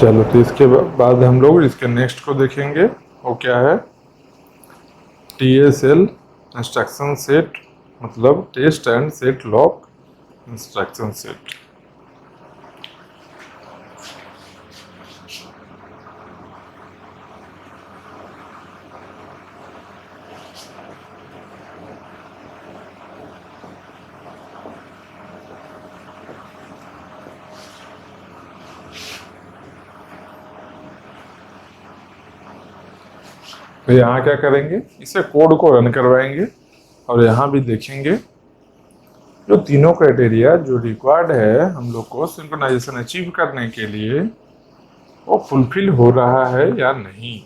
चलो, तो इसके बाद हम लोग इसके नेक्स्ट को देखेंगे। वो क्या है? TSL इंस्ट्रक्शन सेट, मतलब test and set lock instruction set. तो यहाँ क्या करेंगे, इसे कोड को रन करवाएंगे और यहाँ भी देखेंगे जो तीनों क्राइटेरिया जो रिक्वायर्ड है हम लोग को सिंक्रोनाइजेशन अचीव करने के लिए, वो फुलफिल हो रहा है या नहीं।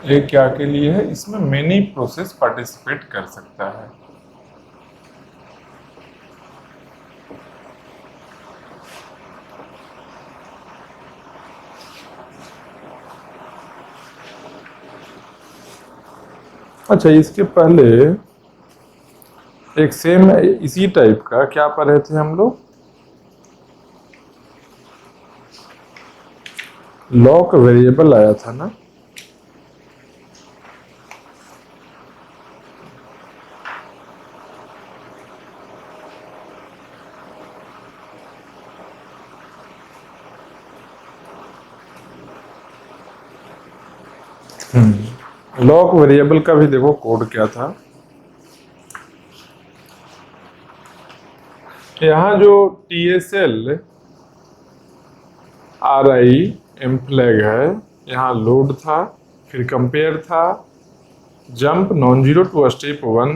ये क्या के लिए है? इसमें मेनी प्रोसेस पार्टिसिपेट कर सकता है। अच्छा, इसके पहले एक सेम इसी टाइप का क्या पढ़े थे हम लोग? लॉक वेरिएबल आया था ना। लॉक वेरिएबल का भी देखो कोड क्या था। यहाँ जो TSL RI एम फ्लैग है, यहाँ लोड था, फिर कंपेयर था, jump non zero to step 1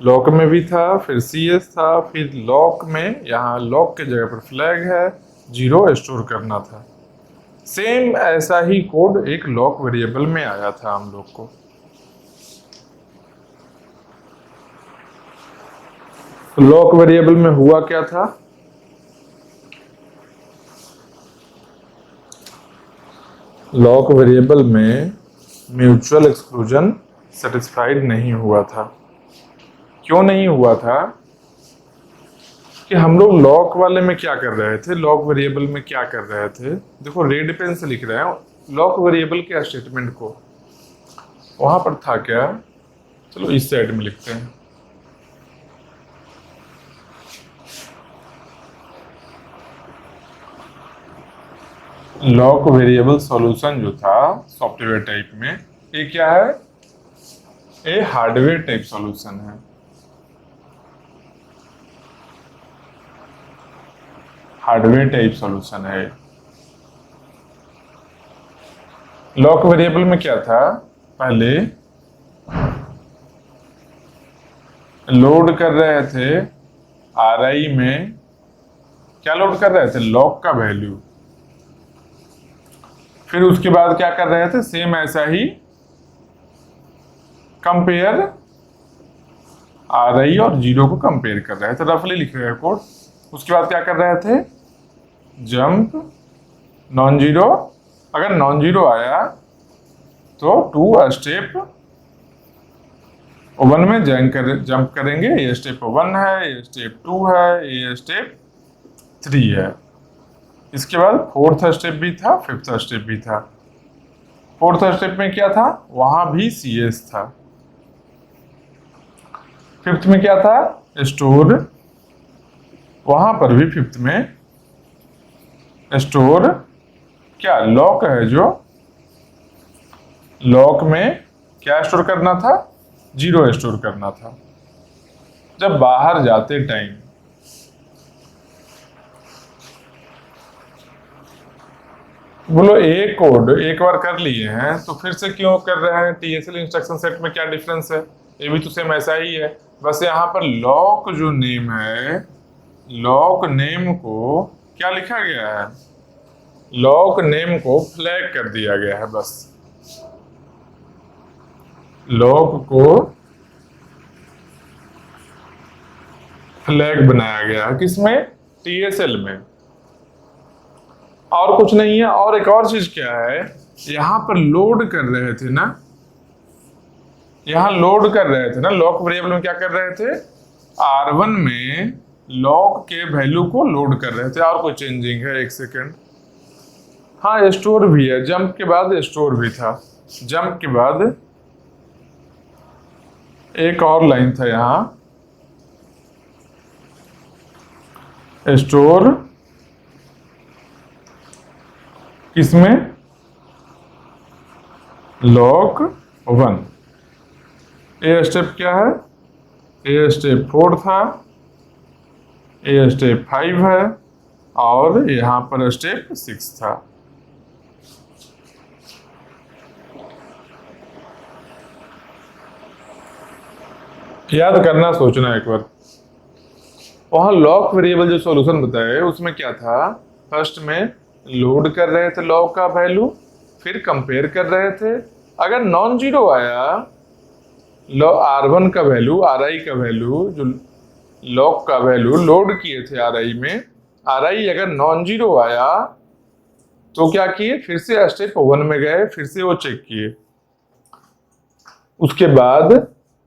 lock में भी था, फिर CS था, फिर लॉक में यहाँ लॉक के जगह पर फ्लैग है, 0 स्टोर करना था। सेम ऐसा ही कोड एक लॉक वेरिएबल में आया था हम लोग को। लॉक वेरिएबल में हुआ क्या था? लॉक वेरिएबल में म्यूचुअल एक्सक्लूजन सेटिस्फाइड नहीं हुआ था। क्यों नहीं हुआ था? कि हम लोग लॉक वाले में क्या कर रहे थे, लॉक वेरिएबल में क्या कर रहे थे। देखो रेड पेन से लिख रहे हैं लॉक वेरिएबल के स्टेटमेंट को, वहां पर था क्या, चलो इस साइड में लिखते हैं। लॉक वेरिएबल सॉल्यूशन जो था सॉफ्टवेयर टाइप में, ये क्या है, ये हार्डवेयर टाइप सॉल्यूशन है। हार्डवेयर टाइप सॉल्यूशन है। लॉक वेरिएबल में क्या था, पहले लोड कर रहे थे आरआई में, क्या लोड कर रहे थे, लॉक का वैल्यू। फिर उसके बाद क्या कर रहे थे, सेम ऐसा ही कंपेयर आरआई और जीरो को कंपेयर कर रहे थे, रफली लिख रहे हैं कोड। उसके बाद क्या कर रहे थे, जंप नॉन जीरो, अगर नॉन जीरो आया तो 2 स्टेप 1 में जंप करेंगे। ये स्टेप 1 है, ये स्टेप 2 है, ये स्टेप 3 है। इसके बाद 4th स्टेप भी था, 5th स्टेप भी था। 4th स्टेप में क्या था, वहां भी CS था। 5th में क्या था, स्टोर, वहां पर भी 5th में स्टोर, क्या लॉक है, जो लॉक में क्या स्टोर करना था, 0 स्टोर करना था। जब बाहर जाते टाइम बोलो एक कोड एक बार कर लिए हैं तो फिर से क्यों कर रहे हैं, TSL इंस्ट्रक्शन सेट में क्या डिफरेंस है, ये भी तो सेम ऐसा ही है। बस यहाँ पर लॉक जो नेम है, लॉक नेम को क्या लिखा गया है, लॉक नेम को फ्लैग कर दिया गया है। बस लॉक को फ्लैग बनाया गया है, किसमें, TSL में, और कुछ नहीं है। और एक और चीज क्या है, यहां पर लोड कर रहे थे ना, यहां लोड कर रहे थे ना, लॉक वेरिएबल में क्या कर रहे थे, R1 में लॉक के वैल्यू को लोड कर रहे थे। और कोई चेंजिंग है, एक सेकेंड, हाँ स्टोर भी है, जंप के बाद स्टोर भी था। जंप के बाद एक और लाइन था यहां, स्टोर किसमें, लॉक 1। ये स्टेप क्या है, ये स्टेप 4 था, ये स्टेप 5 है, और यहां पर स्टेप 6 था। याद करना, सोचना एक बार। वहां लॉक वेरिएबल जो सॉल्यूशन बताए उसमें क्या था, फर्स्ट में लोड कर रहे थे लॉक का वैल्यू, फिर कंपेयर कर रहे थे। अगर नॉन जीरो आया, R1 का वैल्यू, RI का वैल्यू, जो लॉक का वैल्यू लोड किए थे RI में, RI अगर नॉन जीरो आया तो क्या किए, फिर से स्टेप 1 में गए, फिर से वो चेक किए। उसके बाद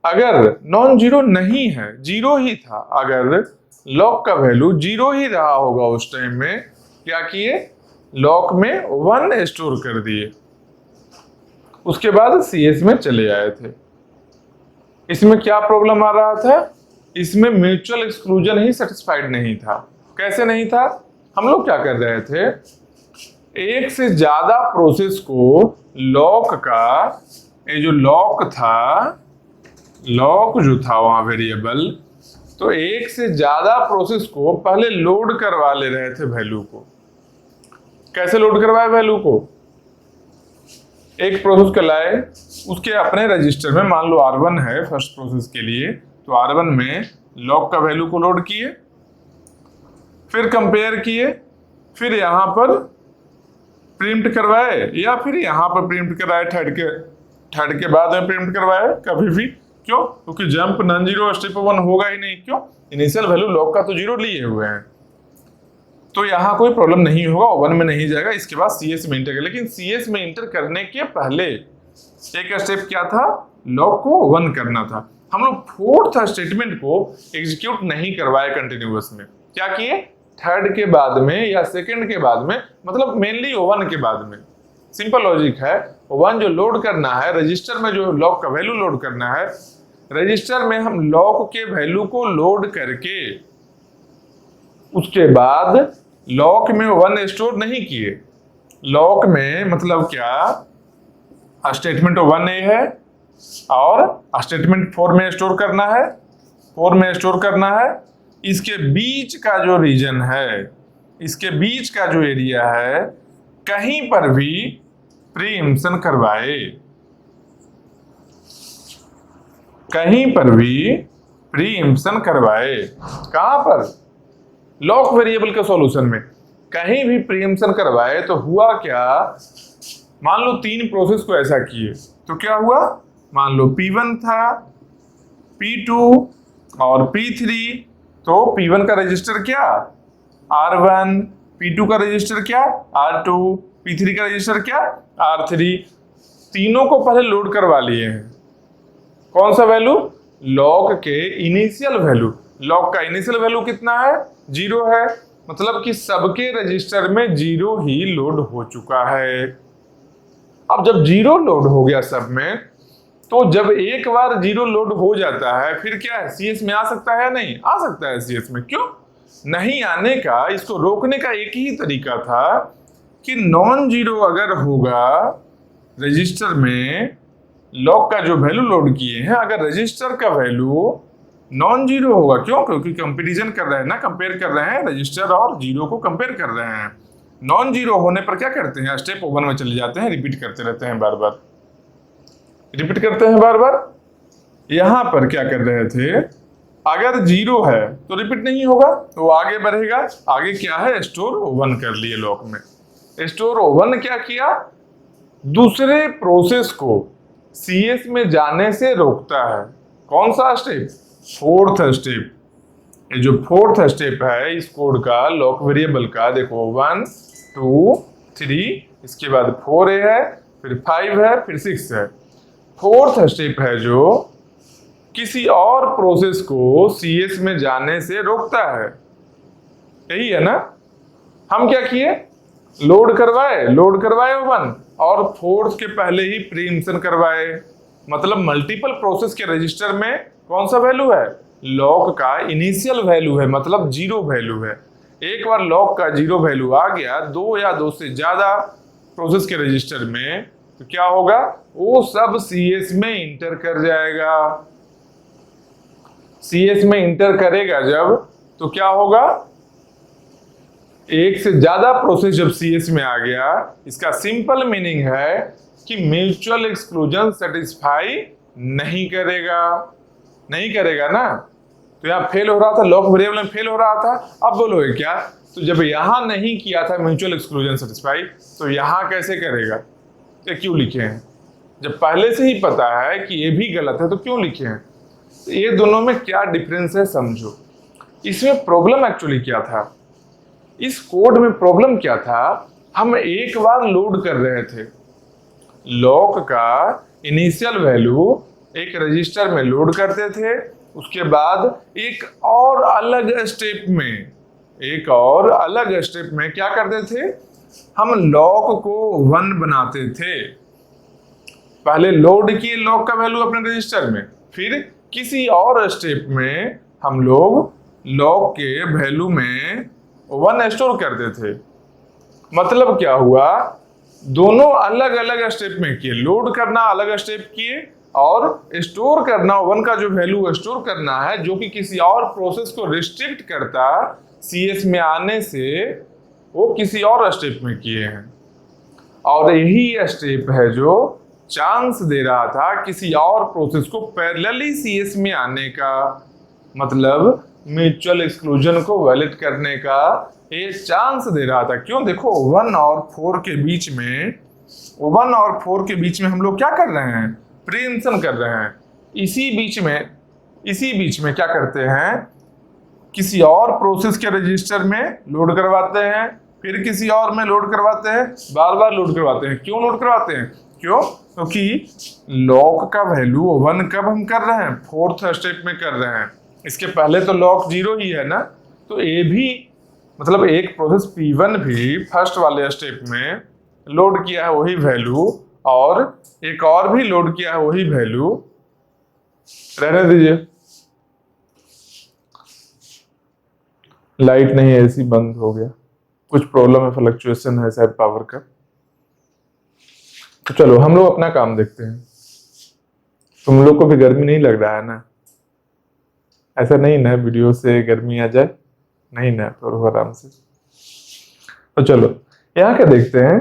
अगर नॉन जीरो नहीं है, जीरो ही था, अगर लॉक का वैल्यू 0 ही रहा होगा उस टाइम में, क्या किए, लॉक में 1 स्टोर कर दिए। उसके बाद CS में चले आए थे। इसमें क्या प्रॉब्लम आ रहा था, इसमें म्यूचुअल एक्सक्लूजन ही सेटिस्फाइड नहीं था। कैसे नहीं था, हम लोग क्या कर रहे थे, एक से ज्यादा प्रोसेस को लॉक का, ये जो लॉक था, लॉक जो था वहां वेरिएबल, तो एक से ज्यादा प्रोसेस को पहले लोड करवा ले रहे थे वैल्यू को। कैसे लोड करवाए वैल्यू को, एक प्रोसेस को लाए, उसके अपने रजिस्टर में, मान लो R1 है फर्स्ट प्रोसेस के लिए, तो R1 में लॉक का वैल्यू को लोड किए, फिर कंपेयर किए, फिर यहां पर प्रिंट करवाए, या फिर यहां पर प्रिंट कराए, थर्ड के बाद में प्रिंट करवाए कभी भी। क्यों, क्योंकि जंप नॉन जीरो स्टेप 1 होगा ही नहीं। क्यों, इनिशियल वैल्यू लॉक का तो 0 लिए हुए हैं, तो यहाँ कोई प्रॉब्लम नहीं होगा, 1 में नहीं जाएगा। इसके बाद CS में इंटर कर, लेकिन CS में इंटर करने के पहले एक स्टेप क्या था, लॉक को 1 करना था। हम लोग 4th स्टेटमेंट को एग्जीक्यूट नहीं करवाए कंटिन्यूअस में, क्या किए, थर्ड के बाद में या सेकंड के बाद में, मतलब मेनली O1 के बाद में। सिंपल लॉजिक है, O1 जो लोड करना है रजिस्टर में, जो लॉक का वैल्यू लोड करना है रजिस्टर में, हम लॉक के वैल्यू को लोड करके उसके बाद लॉक में O1 स्टोर नहीं किए। लॉक में मतलब क्या, स्टेटमेंट O1 है और स्टेटमेंट 4 में स्टोर करना है, 4 में स्टोर करना है। इसके बीच का जो रीजन है, इसके बीच का जो एरिया है, कहीं पर भी प्रीएम्पशन करवाए, कहीं पर भी प्रीएम्पशन करवाए। कहां पर, लॉक वेरिएबल के सॉल्यूशन में कहीं भी प्रीएम्पशन करवाए तो हुआ क्या, मान लो 3 प्रोसेस को ऐसा किए तो क्या हुआ, मान लो P1 था, P2 और P3, तो P1 का रजिस्टर क्या R1, P2 का रजिस्टर क्या R2, P3 का रजिस्टर क्या R3। तीनों को पहले लोड करवा लिए हैं। कौन सा वैल्यू, लॉक के इनिशियल वैल्यू। लॉक का इनिशियल वैल्यू कितना है, 0 है, मतलब कि सबके रजिस्टर में 0 ही लोड हो चुका है। अब जब 0 लोड हो गया सब में, तो जब एक बार 0 लोड हो जाता है फिर क्या है, CS में आ सकता है या नहीं आ सकता है CS में। क्यों नहीं आने का, इसको रोकने का एक ही तरीका था कि नॉन जीरो अगर होगा रजिस्टर में, लॉक का जो वैल्यू लोड किए हैं, अगर रजिस्टर का वैल्यू नॉन जीरो होगा, क्यों, क्योंकि कंपैरिजन कर रहे हैं ना, कंपेयर कर रहे हैं, रजिस्टर और जीरो को कंपेयर कर रहे हैं। नॉन जीरो होने पर क्या करते हैं, स्टेप O1 में चले जाते हैं, रिपीट करते रहते हैं, बार बार रिपीट करते हैं बार बार। यहां पर क्या कर रहे थे, अगर 0 है तो रिपीट नहीं होगा, तो आगे बढ़ेगा। आगे क्या है, स्टोर O1 कर लिए लॉक में। स्टोर O1 क्या किया, दूसरे प्रोसेस को CS में जाने से रोकता है। कौन सा स्टेप, 4th स्टेप। ये जो 4th स्टेप है इस कोड का, लॉक वेरिएबल का, देखो 1 2 3, इसके बाद 4A है, फिर 5 है, फिर 6 है। 4th स्टेप है जो किसी और प्रोसेस को CS में जाने से रोकता है। यही है ना, हम क्या किए, लोड करवाए O1 और 4th के पहले ही प्रीएम्पशन करवाए। मतलब मल्टीपल प्रोसेस के रजिस्टर में कौन सा वैल्यू है, लॉक का इनिशियल वैल्यू है, मतलब 0 वैल्यू है। एक बार लॉक का 0 वैल्यू आ गया 2 या 2 से ज्यादा प्रोसेस के रजिस्टर में, तो क्या होगा, वो सब CS में इंटर कर जाएगा। CS में इंटर करेगा जब, तो क्या होगा, एक से ज्यादा प्रोसेस जब CS में आ गया, इसका सिंपल मीनिंग है कि म्यूचुअल एक्सक्लूजन सेटिस्फाई नहीं करेगा, नहीं करेगा ना। तो यहाँ फेल हो रहा था, लॉक वेरिएबल में फेल हो रहा था। अब बोलोगे क्या, तो जब यहां नहीं किया था म्यूचुअल एक्सक्लूजन सेटिस्फाई, तो यहां कैसे करेगा, ये क्यों लिखे हैं, जब पहले से ही पता है कि ये भी गलत है तो क्यों लिखे हैं। तो ये दोनों में क्या डिफरेंस है समझो। इसमें प्रॉब्लम एक्चुअली क्या था, इस कोड में प्रॉब्लम क्या था, हम एक बार लोड कर रहे थे, लॉक का इनिशियल वैल्यू एक रजिस्टर में लोड करते थे, उसके बाद एक और अलग स्टेप में क्या करते थे, हम लॉक को 1 बनाते थे। पहले लोड किए लॉक का वैल्यू अपने रजिस्टर में, फिर किसी और स्टेप में हम लोग लॉक के वैल्यू में 1 स्टोर करते थे। मतलब क्या हुआ, दोनों अलग अलग स्टेप में किए, लोड करना अलग स्टेप किए और स्टोर करना 1 का जो वैल्यू स्टोर करना है, जो कि किसी और प्रोसेस को रिस्ट्रिक्ट करता CS में आने से, वो किसी और स्टेप में किए हैं। और यही स्टेप है जो चांस दे रहा था किसी और प्रोसेस को पैरेलली CS में आने का, मतलब म्यूचुअल एक्सक्लूजन को वैलिड करने का ये चांस दे रहा था। क्यों, देखो 1 और 4 के बीच में, 1 और 4 के बीच में हम लोग क्या कर रहे हैं, प्रीएम्पशन कर रहे हैं। इसी बीच में क्या करते हैं, किसी और प्रोसेस के रजिस्टर में लोड करवाते हैं, फिर किसी और में लोड करवाते हैं, बार बार लोड करवाते हैं। क्यों लोड करवाते हैं, क्यों, क्योंकि लॉक का वैल्यू 1 कब हम कर रहे हैं, 4th स्टेप में कर रहे हैं। इसके पहले तो लॉक 0 ही है ना, तो तो ए भी मतलब एक प्रोसेस P1 भी फर्स्ट वाले स्टेप में लोड किया है वही वैल्यू, और एक और भी लोड किया है वही वैल्यू, रहने दीजिए। लाइट नहीं है, एसी बंद हो गया, कुछ प्रॉब्लम है, फ्लक्चुएशन है शायद पावर का। तो चलो हम लोग अपना काम देखते हैं। तुम लोग को भी गर्मी नहीं लग रहा है ना? ऐसा नहीं ना वीडियो से गर्मी आ जाए, नहीं ना, तो आराम से। तो चलो यहाँ क्या देखते हैं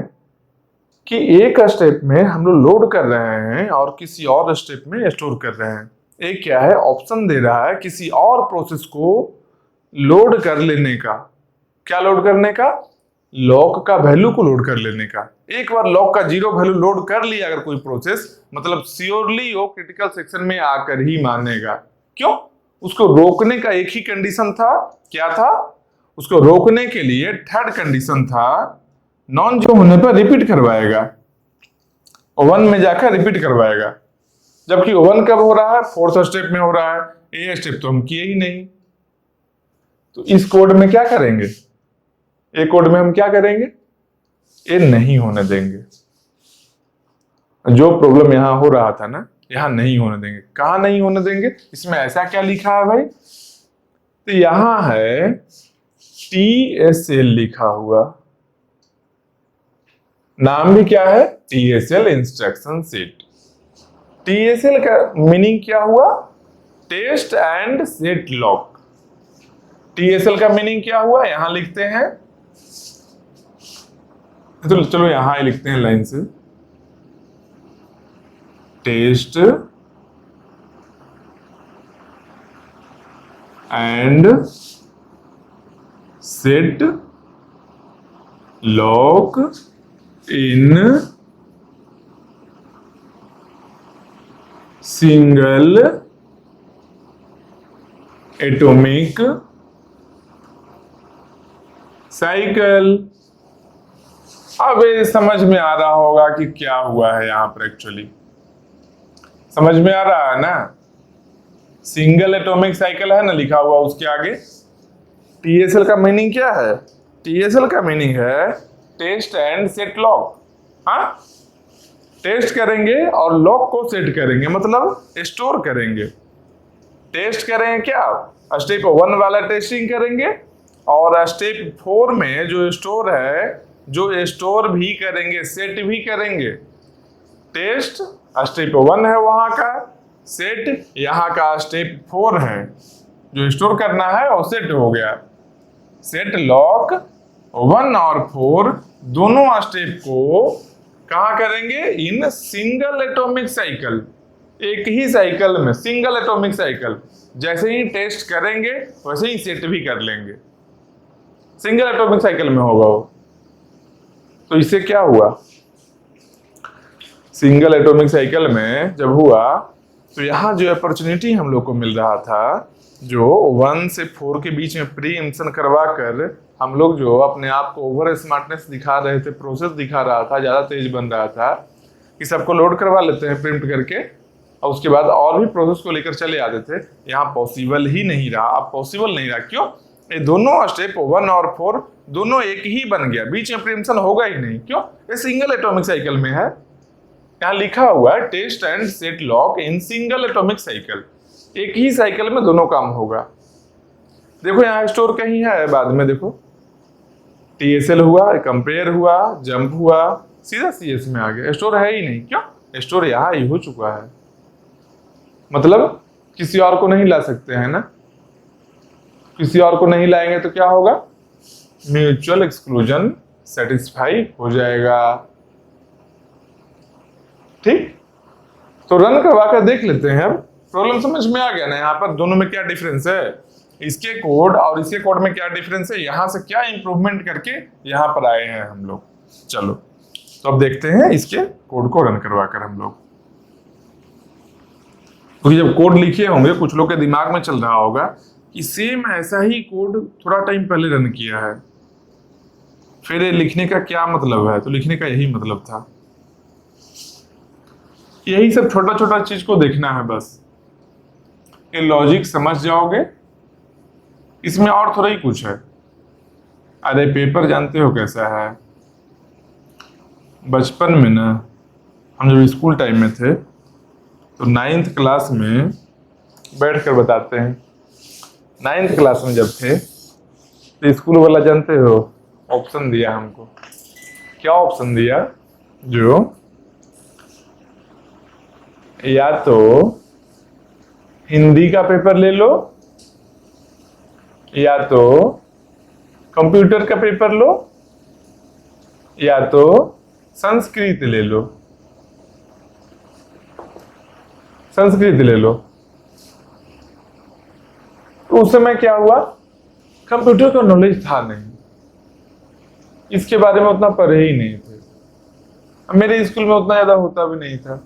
कि एक स्टेप में हम लोग लोड कर रहे हैं और किसी और स्टेप में स्टोर कर रहे हैं। एक क्या है, ऑप्शन दे रहा है किसी और प्रोसेस को लोड कर लेने का। क्या लोड करने का? लॉग का वैल्यू को लोड कर लेने का। एक बार लॉग का 0 वैल्यू लोड कर लिया अगर कोई प्रोसेस, मतलब श्योरली वो क्रिटिकल सेक्शन में आकर ही मानेगा। क्यों? उसको रोकने का एक ही कंडीशन था, क्या था? उसको रोकने के लिए थर्ड कंडीशन था, नॉन जीरो होने पर रिपीट करवाएगा, 1 में जाकर रिपीट करवाएगा। जबकि 1 कब हो रहा है? 4th स्टेप में हो रहा है। ये स्टेप तो हम किए ही नहीं। तो इस कोड में क्या करेंगे? एक कोड में हम क्या करेंगे? ये नहीं होने देंगे। जो प्रॉब्लम यहां हो रहा था ना, यहां नहीं होने देंगे। कहां नहीं होने देंगे? इसमें ऐसा क्या लिखा है भाई? तो यहां है TSL लिखा हुआ, नाम भी क्या है? TSL instruction set. TSL का मीनिंग क्या हुआ? Test and set lock. TSL का मीनिंग क्या हुआ? यहां लिखते हैं, तो चलो यहां ही लिखते हैं लाइन से, test and set lock in single atomic cycle. अब ये समझ में आ रहा होगा कि क्या हुआ है यहां पर। एक्चुअली समझ में आ रहा है ना? सिंगल एटॉमिक साइकिल है ना लिखा हुआ उसके आगे। TSL का मीनिंग क्या है? TSL का मीनिंग है टेस्ट एंड सेट लॉक। हाँ, टेस्ट करेंगे और लॉक को सेट करेंगे, मतलब स्टोर करेंगे। टेस्ट करेंगे क्या? स्टेप 1 वाला टेस्टिंग करेंगे, और स्टेप 4 में जो स्टोर है, जो स्टोर भी करेंगे, सेट भी करेंगे। टेस्ट स्टेप 1 है वहां का, सेट यहाँ का स्टेप 4 है। जो स्टोर करना है वो सेट हो गया। सेट लॉक 1 और 4 दोनों स्टेप को कहाँ करेंगे? इन सिंगल एटॉमिक साइकिल, एक ही साइकिल में, सिंगल एटॉमिक साइकिल। जैसे ही टेस्ट करेंगे वैसे ही सेट भी कर लेंगे, सिंगल एटॉमिक साइकिल में होगा वो। तो इससे क्या हुआ? सिंगल एटॉमिक साइकिल में जब हुआ तो यहां जो अपॉर्चुनिटी हम लोग को मिल रहा था, जो 1 से 4 के बीच में प्री एम्प्शन करवा कर हम लोग जो अपने आप को ओवर स्मार्टनेस दिखा रहे थे, प्रोसेस दिखा रहा था, ज्यादा तेज बन रहा था कि सबको लोड करवा लेते हैं प्रिंट करके और उसके बाद और भी प्रोसेस को लेकर चले आते थे। यहाँ पॉसिबल ही नहीं रहा। अब पॉसिबल नहीं रहा क्यों? ये दोनों स्टेप 1 और 4 दोनों एक ही बन गया, बीच में प्री एम्प्शन होगा ही नहीं। क्यों? ये सिंगल एटॉमिक साइकिल में है। यहाँ लिखा हुआ है test and set lock in single atomic cycle, एक ही साइकिल में दोनों काम होगा। देखो यहाँ स्टोर कहीं है, बाद में देखो TSL हुआ, कंपेयर हुआ, जंप हुआ, सीधा CS में आ गया। स्टोर है ही नहीं। क्यों? स्टोर यहाँ ही हो चुका है, मतलब किसी और को नहीं ला सकते हैं ना। किसी और को नहीं लाएंगे तो क्या होगा? म्यूचुअल एक्सक्लूजन सेटिस्फाई हो जाएगा। ठीक, तो रन करवा कर देख लेते हैं। अब प्रॉब्लम समझ में आ गया ना? यहाँ पर दोनों में क्या डिफरेंस है, इसके कोड और इसके कोड में क्या डिफरेंस है, यहाँ से क्या इंप्रूवमेंट करके यहाँ पर आए हैं हम लोग। चलो तो अब देखते हैं इसके कोड को रन करवा कर हम लोग। क्योंकि जब कोड लिखे होंगे कुछ लोग के दिमाग में चल रहा होगा कि सेम ऐसा ही कोड थोड़ा टाइम पहले रन किया है, फिर ये लिखने का क्या मतलब है? तो लिखने का यही मतलब था। यही सब छोटा छोटा चीज को देखना है बस। ये लॉजिक समझ जाओगे इसमें और थोड़ा ही कुछ है। अरे पेपर जानते हो कैसा है, बचपन में ना हम जब स्कूल टाइम में थे तो 9th क्लास में बैठ कर बताते हैं। 9th क्लास में जब थे तो स्कूल वाला जानते हो ऑप्शन दिया हमको। क्या ऑप्शन दिया? जो या तो हिंदी का पेपर ले लो, या तो कंप्यूटर का पेपर लो, या तो संस्कृत ले लो। संस्कृत ले लो। तो उस समय क्या हुआ, कंप्यूटर का नॉलेज था नहीं, इसके बारे में उतना पढ़े ही नहीं थे। अब मेरे स्कूल में उतना ज्यादा होता भी नहीं था,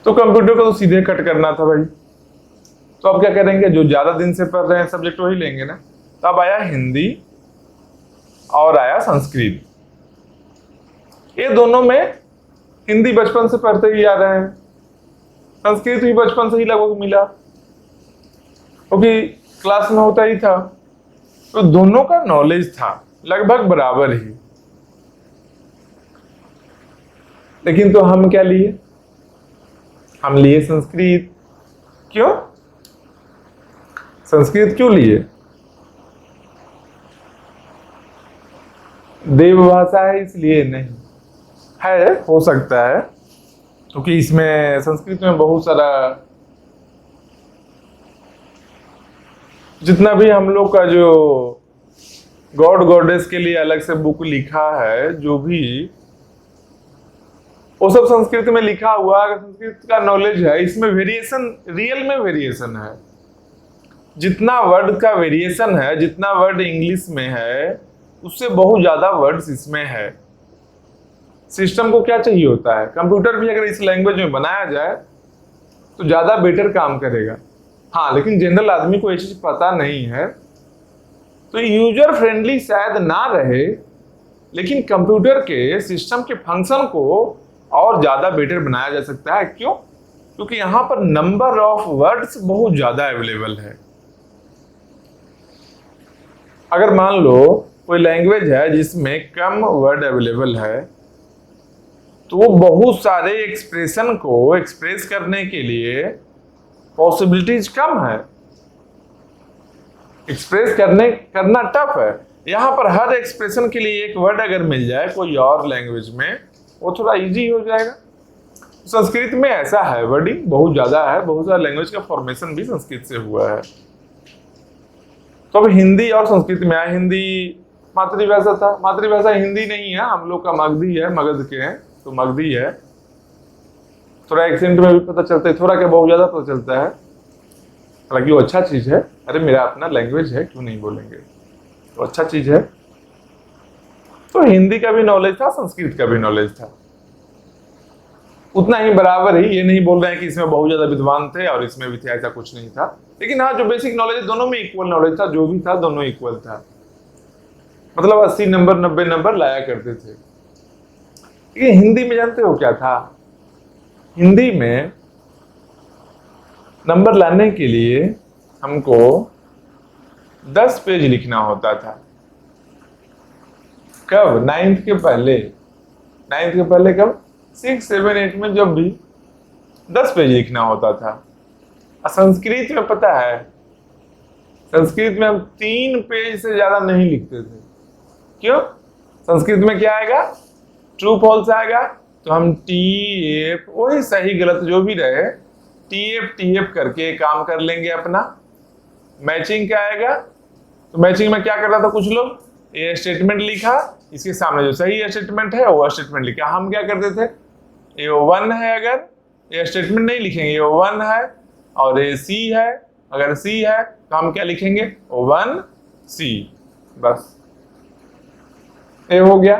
तो कंप्यूटर को तो सीधे कट करना था भाई। तो अब क्या करेंगे, जो ज्यादा दिन से पढ़ रहे हैं सब्जेक्ट वही लेंगे ना। तो अब आया हिंदी और आया संस्कृत। ये दोनों में हिंदी बचपन से पढ़ते ही आ रहे हैं, संस्कृत भी बचपन से ही लगभग मिला क्योंकि क्लास में होता ही था। तो दोनों का नॉलेज था लगभग बराबर ही। लेकिन तो हम क्या लिए, हम लिए संस्कृत। क्यों संस्कृत क्यों लिए? देवभाषा है इसलिए नहीं है, हो सकता है क्योंकि इसमें संस्कृत में बहुत सारा जितना भी हम लोग का जो गॉड गॉडेस के लिए अलग से बुक लिखा है, जो भी वो सब संस्कृत में लिखा हुआ। अगर संस्कृत का नॉलेज है, इसमें वेरिएशन, रियल में वेरिएशन है। जितना वर्ड का वेरिएशन है, जितना वर्ड इंग्लिश में है, उससे बहुत ज्यादा वर्ड्स इसमें है। सिस्टम को क्या चाहिए होता है, कंप्यूटर भी अगर इस लैंग्वेज में बनाया जाए तो ज्यादा बेटर काम करेगा। हाँ, लेकिन जनरल आदमी को ये चीज पता नहीं है, तो यूजर फ्रेंडली शायद ना रहे, लेकिन कंप्यूटर के सिस्टम के फंक्शन को और ज्यादा बेटर बनाया जा सकता है। क्यों? क्योंकि यहां पर नंबर ऑफ वर्ड्स बहुत ज्यादा अवेलेबल है। अगर मान लो कोई लैंग्वेज है जिसमें कम वर्ड अवेलेबल है, तो वो बहुत सारे एक्सप्रेशन को एक्सप्रेस करने के लिए पॉसिबिलिटीज कम है, एक्सप्रेस करना टफ है। यहां पर हर एक्सप्रेशन के लिए एक वर्ड अगर मिल जाए कोई और लैंग्वेज में, वो थोड़ा इजी हो जाएगा। संस्कृत में ऐसा है, वर्डिंग बहुत ज्यादा है, बहुत सारा लैंग्वेज का फॉर्मेशन भी संस्कृत से हुआ है। तो अब हिंदी और संस्कृत में आया। हिंदी मातृभाषा था, मातृभाषा हिंदी नहीं है, हम लोग का मगधी है, मगध के हैं तो मगधी है। थोड़ा एक्सेंट में भी पता चलता है, थोड़ा क्या बहुत ज्यादा पता चलता है। हालांकि वो अच्छा चीज है, अरे मेरा अपना लैंग्वेज है, क्यों नहीं बोलेंगे, तो अच्छा चीज है। तो हिंदी का भी नॉलेज था, संस्कृत का भी नॉलेज था, उतना ही बराबर ही। ये नहीं बोल रहे हैं कि इसमें बहुत ज्यादा विद्वान थे और इसमें भी थे, ऐसा कुछ नहीं था। लेकिन हाँ, जो बेसिक नॉलेज दोनों में इक्वल नॉलेज था, जो भी था दोनों इक्वल था। मतलब 80 नंबर 90 नंबर लाया करते थे। लेकिन हिंदी में जानते हो क्या था, हिंदी में नंबर लाने के लिए हमको 10 पेज लिखना होता था। कब? 9th के पहले। 9th के पहले कब? 6, 7, 8 में जब भी 10 पेज लिखना होता था। और संस्कृत में पता है, संस्कृत में हम 3 पेज से ज्यादा नहीं लिखते थे। क्यों? संस्कृत में क्या आएगा, ट्रू फॉल्स आएगा, तो हम TF, वही सही गलत जो भी रहे, TF करके काम कर लेंगे अपना। मैचिंग क्या आएगा, तो मैचिंग में क्या कर रहा था कुछ लोग, ये स्टेटमेंट लिखा, इसके सामने जो सही स्टेटमेंट है वो स्टेटमेंट लिखा। हम क्या करते थे, ये 1 है, अगर ये स्टेटमेंट नहीं लिखेंगे, ये 1 है और ये C है, अगर C है तो हम क्या लिखेंगे, 1C, बस ये हो गया।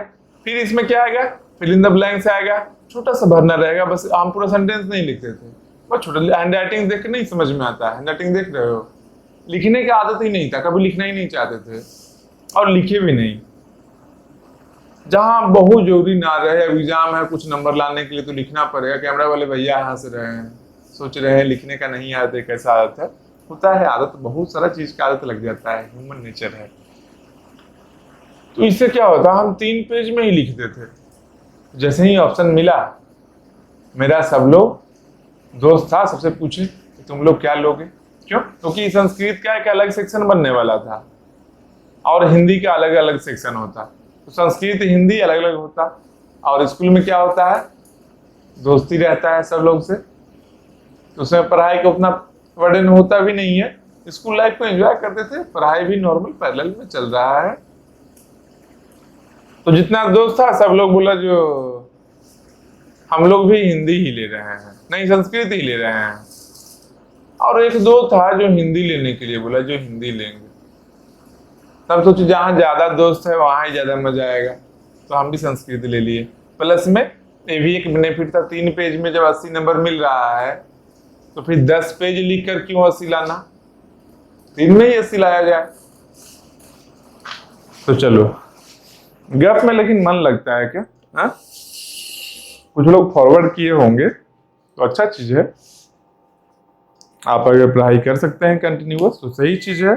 फिर इसमें क्या आएगा, फिल इन द ब्लैंक्स आएगा, छोटा सा भरना रहेगा बस। हम पूरा सेंटेंस नहीं लिखते थे, बस छोटा। हैंड राइटिंग देख के नहीं समझ में आता है, हैंड राइटिंग देख रहे हो, लिखने की आदत ही नहीं था, कभी लिखना ही नहीं चाहते थे और लिखे भी नहीं। जहां बहुत जरूरी ना रहे, एग्जाम है कुछ नंबर लाने के लिए तो लिखना पड़ेगा, कैमरा वाले भैया हंस रहे हैं, सोच रहे हैं लिखने का नहीं आदत है, कैसा आदत है, होता है, आदत, बहुत सारा चीज का आदत लग जाता है, ह्यूमन नेचर है। तो इससे क्या होता, हम 3 पेज में ही लिखते थे, जैसे ही ऑप्शन मिला, मेरा सब लोग दोस्त था, सबसे पूछे कि तुम लोग क्या लोगे, क्यों? क्योंकि संस्कृत का एक अलग सेक्शन बनने वाला था और हिंदी का अलग अलग सेक्शन होता, तो संस्कृत हिंदी अलग अलग होता, और स्कूल में क्या होता है, दोस्ती रहता है सब लोग से, तो उसमें पढ़ाई का उतना बर्डन होता भी नहीं है, स्कूल लाइफ को एंजॉय करते थे, पढ़ाई भी नॉर्मल पैरेलल में चल रहा है। तो जितना दोस्त था सब लोग बोला जो हम लोग भी हिंदी ही ले रहे हैं, नहीं संस्कृत ही ले रहे हैं, और एक दो था जो हिंदी लेने के लिए बोला जो हिंदी लेंगे। तब सोचे जहां ज्यादा दोस्त है वहां ही ज्यादा मजा आएगा, तो हम भी संस्कृत ले लिए। प्लस में ये भी एक बेनिफिट था, 3 पेज में जब 80 नंबर मिल रहा है तो फिर 10 पेज लिख कर क्यों 80 लाना, 3 में ही 80 लाया जाए। तो चलो, गप में लेकिन मन लगता है क्या? हा? कुछ लोग फॉरवर्ड किए होंगे तो अच्छा चीज है, आप अगर पढ़ाई कर सकते हैं कंटिन्यूअस तो सही चीज है।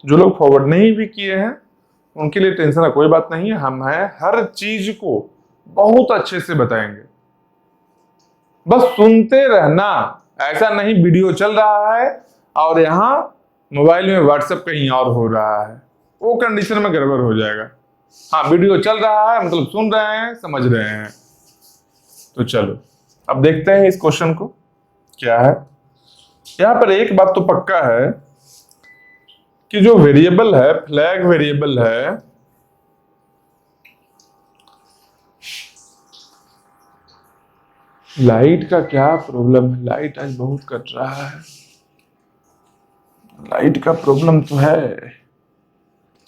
जो लोग फॉरवर्ड नहीं भी किए हैं उनके लिए टेंशन का कोई बात नहीं है, हम हैं हर चीज को बहुत अच्छे से बताएंगे, बस सुनते रहना। ऐसा नहीं वीडियो चल रहा है और यहाँ मोबाइल में व्हाट्सएप कहीं और हो रहा है, वो कंडीशन में गड़बड़ हो जाएगा। हाँ, वीडियो चल रहा है मतलब सुन रहे हैं, समझ रहे हैं। तो चलो अब देखते हैं इस क्वेश्चन को क्या है। यहां पर एक बात तो पक्का है कि जो वेरिएबल है, फ्लैग वेरिएबल है, लाइट का क्या प्रॉब्लम है? लाइट आज बहुत कट रहा है, लाइट का प्रॉब्लम तो है।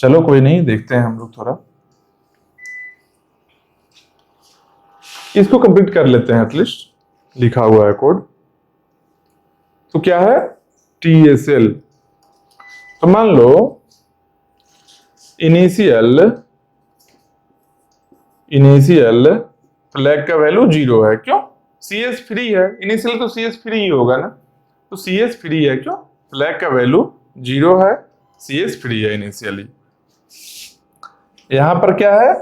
चलो कोई नहीं, देखते हैं हम लोग थोड़ा इसको कंप्लीट कर लेते हैं, एटलीस्ट लिखा हुआ है कोड। तो क्या है, TSL। तो मान लो इनिशियल फ्लैग का वैल्यू 0 है, क्यों? CS फ्री है, इनिशियल तो CS फ्री ही होगा ना, तो CS फ्री है, क्यों? फ्लैग का वैल्यू 0 है, CS फ्री है इनिशियली। यहां पर क्या है,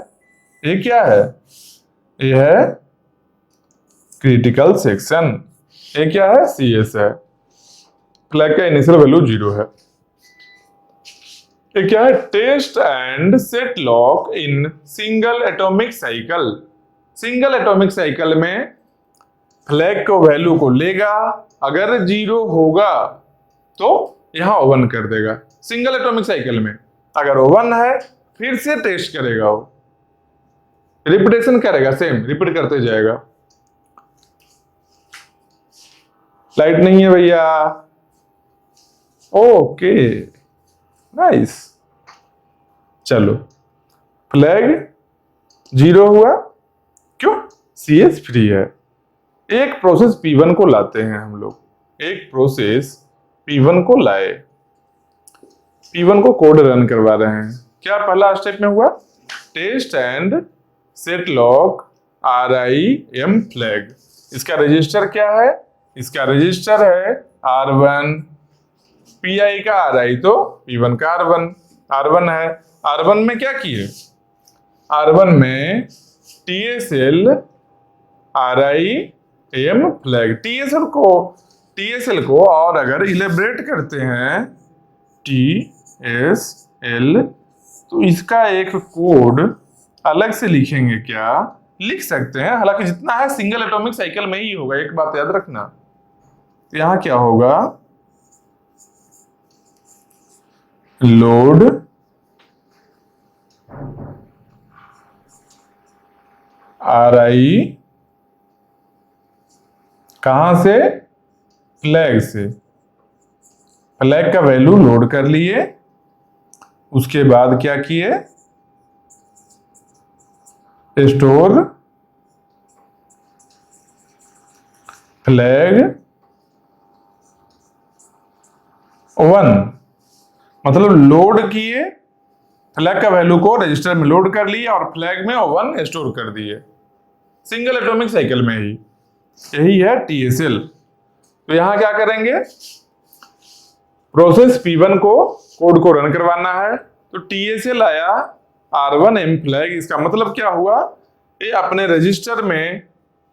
ये क्या है, ये है क्रिटिकल सेक्शन, ये क्या है, CS है, फ्लैग का इनिशियल वैल्यू 0 है। ये क्या है, test and set lock in single atomic cycle. Single atomic cycle में फ्लैग को वैल्यू को लेगा, अगर 0 होगा तो यहां 1 कर देगा। सिंगल एटॉमिक साइकिल में अगर 1 है फिर से टेस्ट करेगा, वो रिपीटेशन करेगा, सेम रिपीट करते जाएगा। लाइट नहीं है भैया, ओके नाइस। चलो फ्लैग 0 हुआ, क्यों? CS फ्री है। एक प्रोसेस P1 को लाते हैं हम लोग, एक प्रोसेस P1 को लाए, P1 को कोड रन करवा रहे हैं। क्या पहला स्टेप में हुआ, test and set lock RIM flag. इसका रजिस्टर क्या है, इसका रजिस्टर है R1, PI का RI तो P1 का R1 है। R1 में क्या किए, R1 में TSL RIM फ्लैग, TSL को और अगर इलेबरेट करते हैं TSL तो इसका एक कोड अलग से लिखेंगे, क्या लिख सकते हैं, हालांकि जितना है सिंगल एटॉमिक साइकिल में ही होगा, एक बात याद रखना। तो यहां क्या होगा, लोड RI कहां से, फ्लैग से, फ्लैग का वैल्यू लोड कर लिए, उसके बाद क्या किए, स्टोर फ्लैग 1, मतलब लोड किए, फ्लैग का वैल्यू को रजिस्टर में लोड कर लिए और फ्लैग में 1 स्टोर कर दिए, सिंगल एटॉमिक साइकिल में ही। यही है TSL। तो यहां क्या करेंगे, प्रोसेस P1 को कोड को रन करवाना है, तो TSL आया R1 M फ्लैग। इसका मतलब क्या हुआ, ये अपने रजिस्टर में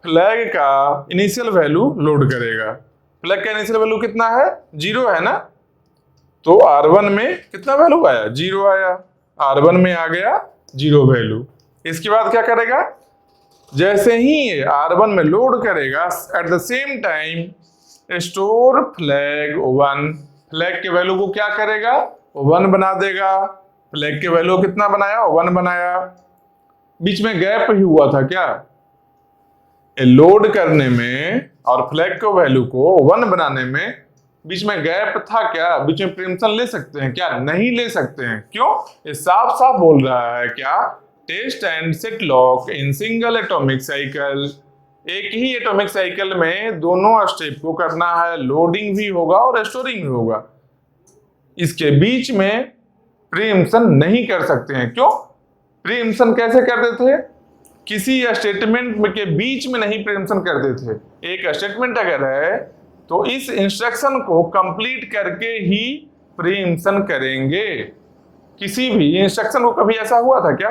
फ्लैग का इनिशियल वैल्यू लोड करेगा। फ्लैग का इनिशियल वैल्यू कितना है, 0 है ना, तो R1 में कितना वैल्यू आया, 0 आया। R1 में आ गया 0 वैल्यू। इसके बाद क्या करेगा, जैसे ही ये R1 में लोड करेगा, at the same time store flag 1, flag के वैल्यू को क्या करेगा, 1 बना देगा। फ्लैग के वैल्यू कितना बनाया, 1 बनाया। बीच में गैप ही हुआ था क्या, लोड करने में और फ्लैग के वैल्यू को 1 बनाने में बीच में गैप था क्या, बीच में प्रीएम्पशन ले सकते हैं क्या, नहीं ले सकते हैं। क्यों, ये साफ साफ बोल रहा है क्या, test and set lock in single atomic cycle, एक ही एटॉमिक साइकिल में दोनों स्टेप को करना है, लोडिंग भी होगा और स्टोरिंग भी होगा। इसके बीच में प्रीएम्पशन नहीं कर सकते हैं। क्यों, प्रीएम्पशन कैसे करते थे, किसी स्टेटमेंट के बीच में नहीं प्रीएम्पशन करते थे। एक स्टेटमेंट अगर है तो इस इंस्ट्रक्शन को कंप्लीट करके ही प्रीएम्पशन करेंगे। किसी भी इंस्ट्रक्शन को कभी ऐसा हुआ था क्या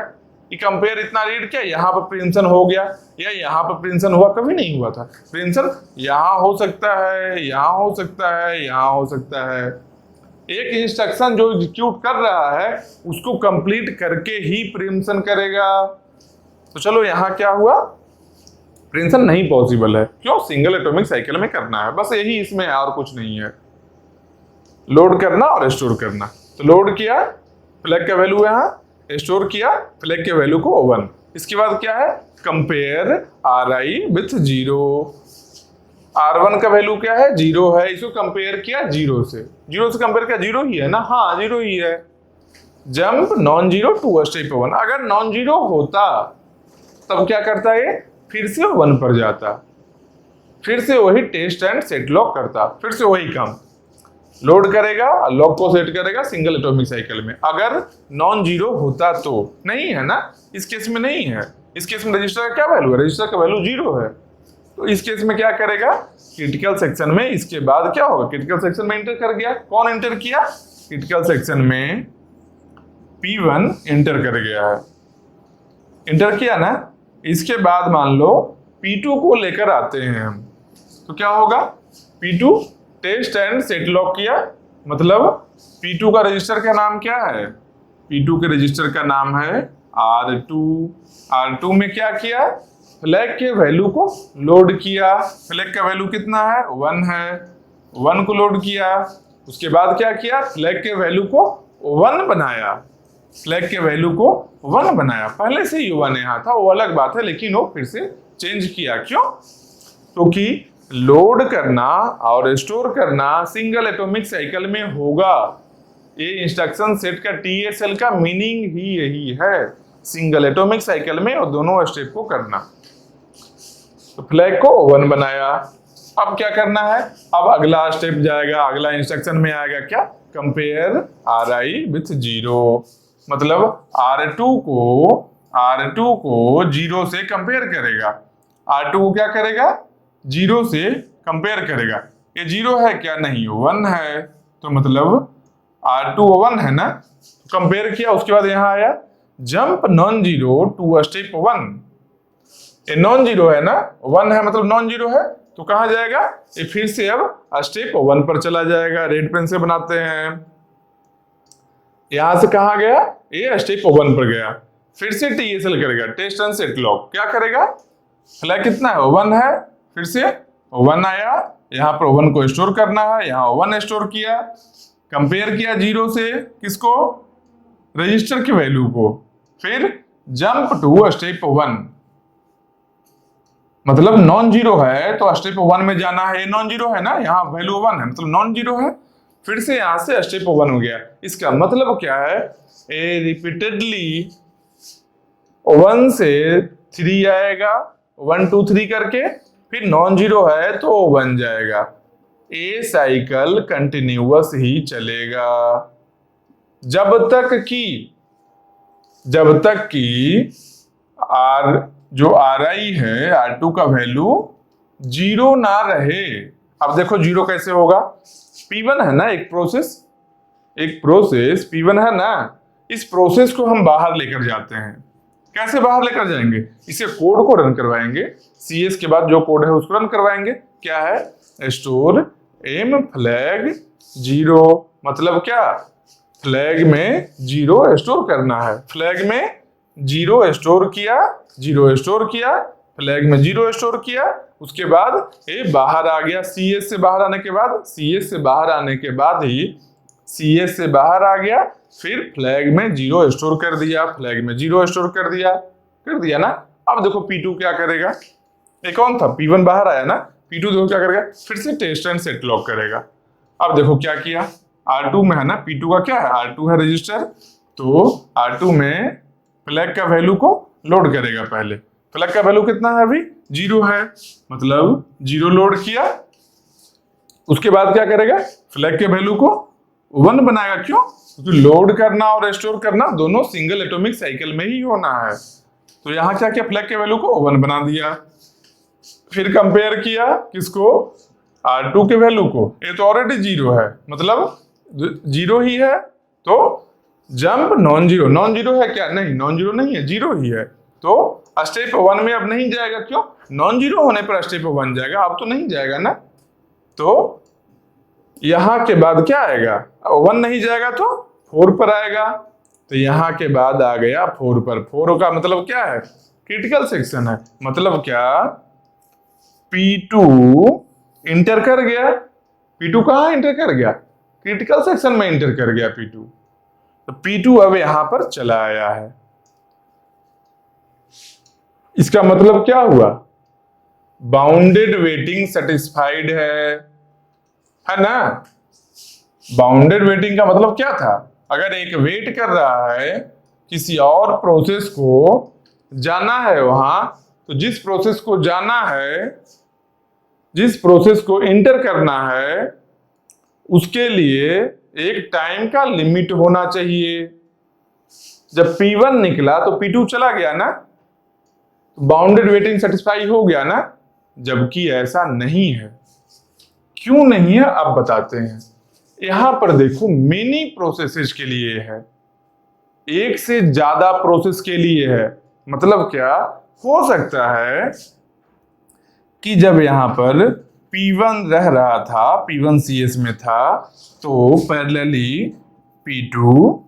कि कंपेयर इतना रीड किया, यहाँ पर प्रीएम्पशन हो गया या यहाँ पर प्रीएम्पशन हुआ, कभी नहीं हुआ था। प्रीएम्पशन यहाँ हो सकता है, यहाँ हो सकता है, यहाँ हो सकता है। एक इंस्ट्रक्शन जो एग्जीक्यूट कर रहा है उसको कंप्लीट करके ही प्रीएम्पशन करेगा। तो चलो यहाँ क्या हुआ, प्रीएम्पशन नहीं पॉसिबल है। क्यों, सिंगल एटॉमिक साइकिल में करना है, बस यही इसमें है और कुछ नहीं है। लोड करना और स्टोर करना, तो लोड किया, फ्लैग का वैल्यू यहाँ, स्टोर किया फ्लैग के वैल्यू को 1। इसके बाद क्या है, कंपेयर RI विथ 0। R1 का वैल्यू क्या है, 0 है, इसको कंपेयर किया 0 से कंपेयर किया, 0 ही है ना, हाँ 0 ही है। Jump non zero to step 1, अगर नॉन जीरो होता तब क्या करता है, फिर से 1 पर जाता, फिर से वही टेस्ट एंड सेट लॉक करता, फिर से वही काम, लोड करेगा, लॉक को सेट करेगा सिंगल एटॉमिक साइकिल में। अगर नॉन जीरो होता तो, नहीं है ना, इस केस में नहीं है। इस केस में रजिस्टर का क्या वैल्यू है, रजिस्टर का वैल्यू 0 है। तो इस केस में क्या करेगा, क्रिटिकल सेक्शन में इसके बाद क्या होगा, क्रिटिकल सेक्शन में इंटर कर गया। कौन इंटर किया, क्रिटिकल सेक्शन में P1 इंटर कर गया है, इंटर किया ना। इसके बाद मान लो P2 को लेकर आते हैं हम, तो क्या होगा, P2 test and set lock किया, मतलब P2 का रजिस्टर का नाम क्या है, P2 के रजिस्टर का नाम है R2। R2 में क्या किया, फ्लैग के वैल्यू को लोड किया। फ्लैग का वैल्यू कितना है, 1 है, 1 को लोड किया। उसके बाद क्या किया, फ्लैग के वैल्यू को 1 बनाया, फ्लैग के वैल्यू को 1 बनाया। पहले से ही 1 यहाँ था, वो अलग बात है, लेकिन वो फिर से चेंज किया। क्यों, क्योंकि लोड करना और स्टोर करना सिंगल एटॉमिक साइकिल में होगा। ये इंस्ट्रक्शन सेट का TSL का मीनिंग ही यही है, सिंगल एटॉमिक साइकिल में और दोनों स्टेप को करना। तो फ्लैग को 1 बनाया। अब क्या करना है, अब अगला स्टेप जाएगा, अगला इंस्ट्रक्शन में आएगा क्या, कंपेयर RI विथ 0, मतलब R2 को 0 से कंपेयर करेगा। R2 को क्या करेगा, 0 से कंपेयर करेगा। ये 0 है क्या, नहीं 1 है, तो मतलब R2 1 है ना, कंपेयर किया। उसके बाद यहाँ आया jump non zero to step 1, ये नॉन जीरो है ना, 1 है मतलब नॉन जीरो है, तो कहाँ जाएगा, ये फिर से अब स्टेप 1 पर चला जाएगा। रेड पेन से बनाते हैं, यहां से कहाँ गया, ये स्टेप 1 पर गया, फिर से TSL करेगा, टेस्ट एंड सेट लॉक। क्या करेगा, फ्लैग कितना है, 1 है, फिर से 1 आया, यहाँ पर 1 को स्टोर करना है, यहाँ 1 स्टोर किया, कंपेयर किया 0 से, किसको, रजिस्टर की वैल्यू को, फिर जंप टू स्टेप 1, मतलब नॉन जीरो है तो स्टेप 1 में जाना है, ये नॉन जीरो है ना, यहाँ वैल्यू 1 है मतलब नॉन जीरो है, फिर से यहाँ से स्टेप 1 हो गया। इसका मतलब क्या है, ए रिपीटेडली 1 से 3 आएगा, 1 2 3 करके, फिर नॉन जीरो है तो 1 जाएगा। ए साइकिल कंटिन्यूअस ही चलेगा जब तक कि जो RI है, R2 का वैल्यू 0 ना रहे। अब देखो 0 कैसे होगा, P1 है ना एक प्रोसेस P1 है ना, इस प्रोसेस को हम बाहर लेकर जाते हैं। कैसे बाहर लेकर जाएंगे? इसे कोड को रन करवाएंगे, CS के बाद जो कोड है उसको रन करवाएंगे। क्या है? स्टोर m फ्लैग 0, मतलब क्या? फ्लैग में 0 स्टोर करना है। फ्लैग में 0 स्टोर किया, 0 स्टोर किया, फ्लैग में 0 स्टोर किया, उसके बाद ये बाहर आ गया। CS से बाहर आने के बाद, CS से बाहर आने के बाद ही CS से बाहर आ गया, फिर फ्लैग में 0 स्टोर कर दिया, फ्लैग में 0 स्टोर कर दिया ना। अब देखो P2 क्या करेगा? ये कौन था? P1 बाहर आया ना, P2 देखो क्या करेगा? फिर से टेस्ट एंड सेट लॉक करेगा। अब देखो क्या किया, R2 में है ना, P2 का क्या है? R2 है रजिस्टर, तो R2 में फ्लैग का वैल्यू को लोड करेगा। पहले फ्लैग का वैल्यू कितना है? अभी 0 है, मतलब 0 लोड किया। उसके बाद क्या करेगा? फ्लैग के वैल्यू को 1 बनाएगा। क्यों? क्योंकि लोड करना और स्टोर करना दोनों सिंगल एटॉमिक साइकिल में ही होना है। तो यहां क्या किया? फ्लैग के वैल्यू को 1 बना दिया। फिर कंपेयर किया किसको? R2 के वैल्यू को। ये तो ऑलरेडी 0 है, मतलब 0 ही है, तो जंप नॉन जीरो है क्या? नहीं, नॉन जीरो नहीं है, 0 ही है। तो स्टेप 1 में अब नहीं जाएगा। क्यों? नॉन जीरो होने पर स्टेप 1 जाएगा, अब तो नहीं जाएगा ना। तो यहां के बाद क्या आएगा? 1 नहीं जाएगा तो 4 पर आएगा। तो यहां के बाद आ गया 4 पर। 4 का मतलब क्या है? क्रिटिकल सेक्शन है। मतलब क्या? P2 इंटर कर गया। P2 कहां इंटर कर गया? क्रिटिकल सेक्शन में इंटर कर गया P2। तो P2 अब यहां पर चला आया है। इसका मतलब क्या हुआ? बाउंडेड वेटिंग सेटिस्फाइड है ना। बाउंडेड वेटिंग का मतलब क्या था? अगर एक वेट कर रहा है, किसी और प्रोसेस को जाना है वहां, तो जिस प्रोसेस को जाना है, जिस प्रोसेस को इंटर करना है, उसके लिए एक टाइम का लिमिट होना चाहिए। जब P1 निकला तो P2 चला गया ना, बाउंडेड वेटिंग सेटिस्फाई हो गया ना। जबकि ऐसा नहीं है। क्यों नहीं है अब बताते हैं। यहां पर देखो, मेनी प्रोसेसेस के लिए है, एक से ज्यादा प्रोसेस के लिए है। मतलब क्या हो सकता है कि जब यहां पर P1 रह रहा था, P1 CS में था, तो पैरेलली P2,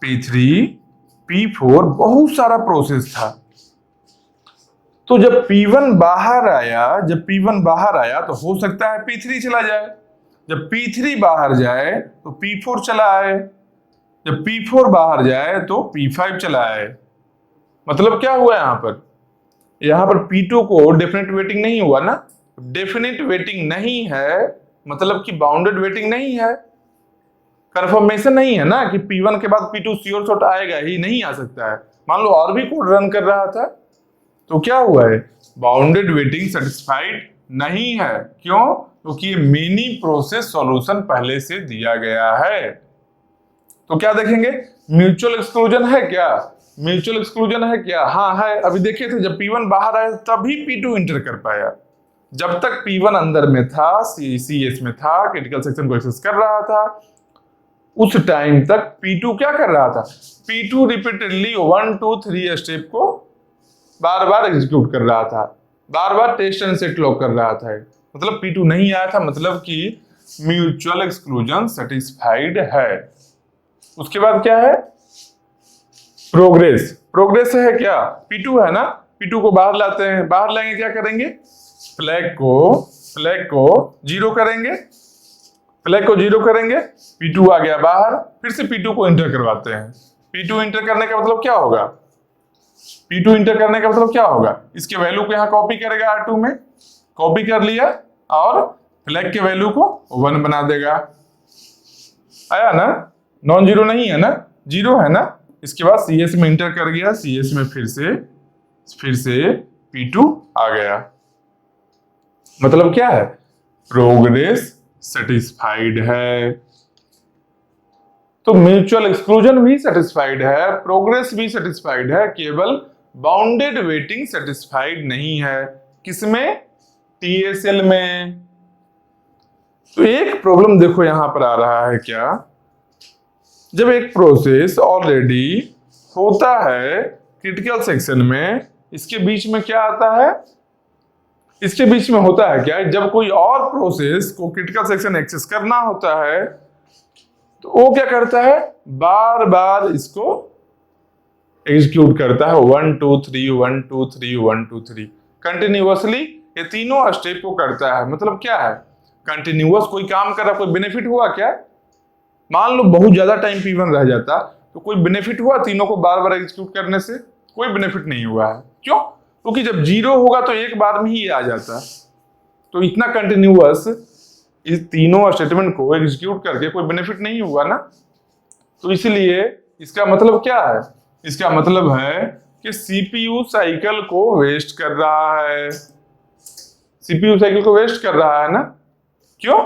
P3, P4 बहुत सारा प्रोसेस था। तो जब P1 बाहर आया तो हो सकता है P3 चला जाए। जब P3 बाहर जाए तो P4 चला आए। जब P4 बाहर जाए तो P5 चला आए। मतलब क्या हुआ यहां पर P2 को डेफिनेट वेटिंग नहीं हुआ ना। डेफिनेट वेटिंग नहीं है, मतलब कि बाउंडेड वेटिंग नहीं है। कंफर्मेशन नहीं है ना कि P1 के बाद P2 श्योर शॉट आएगा ही, नहीं आ सकता है। मान लो और भी कोड रन कर रहा था, तो क्या हुआ है? बाउंडेड वेटिंग सेटिस्फाइड नहीं है। क्यों? क्योंकि मेनी प्रोसेस सॉल्यूशन पहले से दिया गया है। तो क्या देखेंगे? म्यूचुअल एक्सक्लूजन है क्या? म्यूचुअल एक्सक्लूजन है क्या? हाँ है। अभी देखे थे, जब P1 बाहर आया तभी P2 इंटर कर पाया। जब तक P1 अंदर में था, CS में था, क्रिटिकल सेक्शन को एक्सेस कर रहा था, उस टाइम तक P2 क्या कर रहा था? P2 रिपीटेडली 1 2 3 स्टेप को बार बार एग्जीक्यूट कर रहा था, बार बार टेस्ट एंड सेट लॉक कर रहा था। मतलब P2 नहीं आया था, मतलब कि म्यूचुअल एक्सक्लूजन सेटिस्फाइड है। उसके बाद क्या है? प्रोग्रेस है क्या? P2 है ना, P2 को बाहर लाते हैं। बाहर लाएंगे, क्या करेंगे? फ्लैग को 0 करेंगे। फ्लैग को 0 करेंगे, P2 आ गया बाहर। फिर से P2 को इंटर करवाते हैं। P2 इंटर करने का मतलब क्या होगा? P2 इंटर करने का मतलब क्या होगा? इसके वैल्यू को यहां कॉपी करेगा, R2 में कॉपी कर लिया, और फ्लैग के वैल्यू को 1 बना देगा। आया ना? नॉन जीरो नहीं है ना, 0 है ना। इसके बाद CS में इंटर कर गया, CS में फिर से P2 आ गया। मतलब क्या है? प्रोग्रेस सेटिस्फाइड है। तो म्यूचुअल एक्सक्लूजन भी सेटिस्फाइड है, प्रोग्रेस भी सेटिस्फाइड है, केवल बाउंडेड वेटिंग सेटिस्फाइड नहीं है। किसमें? TSL में। तो एक प्रॉब्लम देखो यहां पर आ रहा है क्या, जब एक प्रोसेस ऑलरेडी होता है क्रिटिकल सेक्शन में, इसके बीच में क्या आता है, इसके बीच में होता है क्या, जब कोई और प्रोसेस को क्रिटिकल सेक्शन एक्सेस करना होता है तो वो क्या करता है, बार बार इसको एग्जीक्यूट करता है 1 2 3 1 2 3 1 2 3 कंटिन्यूअसली, ये तीनों स्टेप को करता है। मतलब क्या है, कंटिन्यूअस कोई काम कर रहा, कोई बेनिफिट हुआ क्या, मान लो बहुत ज्यादा टाइम P1 रह जाता तो कोई बेनिफिट हुआ तीनों को बार बार एग्जीक्यूट करने से, कोई बेनिफिट नहीं हुआ है। क्यों, क्योंकि जब जीरो होगा तो एक बार में ही ये आ जाता है। तो इतना कंटिन्यूअस इस तीनों स्टेटमेंट को एग्जीक्यूट करके कोई बेनिफिट नहीं हुआ ना। तो इसलिए इसका मतलब क्या है, इसका मतलब है कि सीपीयू साइकिल को वेस्ट कर रहा है, सीपीयू साइकिल को वेस्ट कर रहा है ना। क्यों,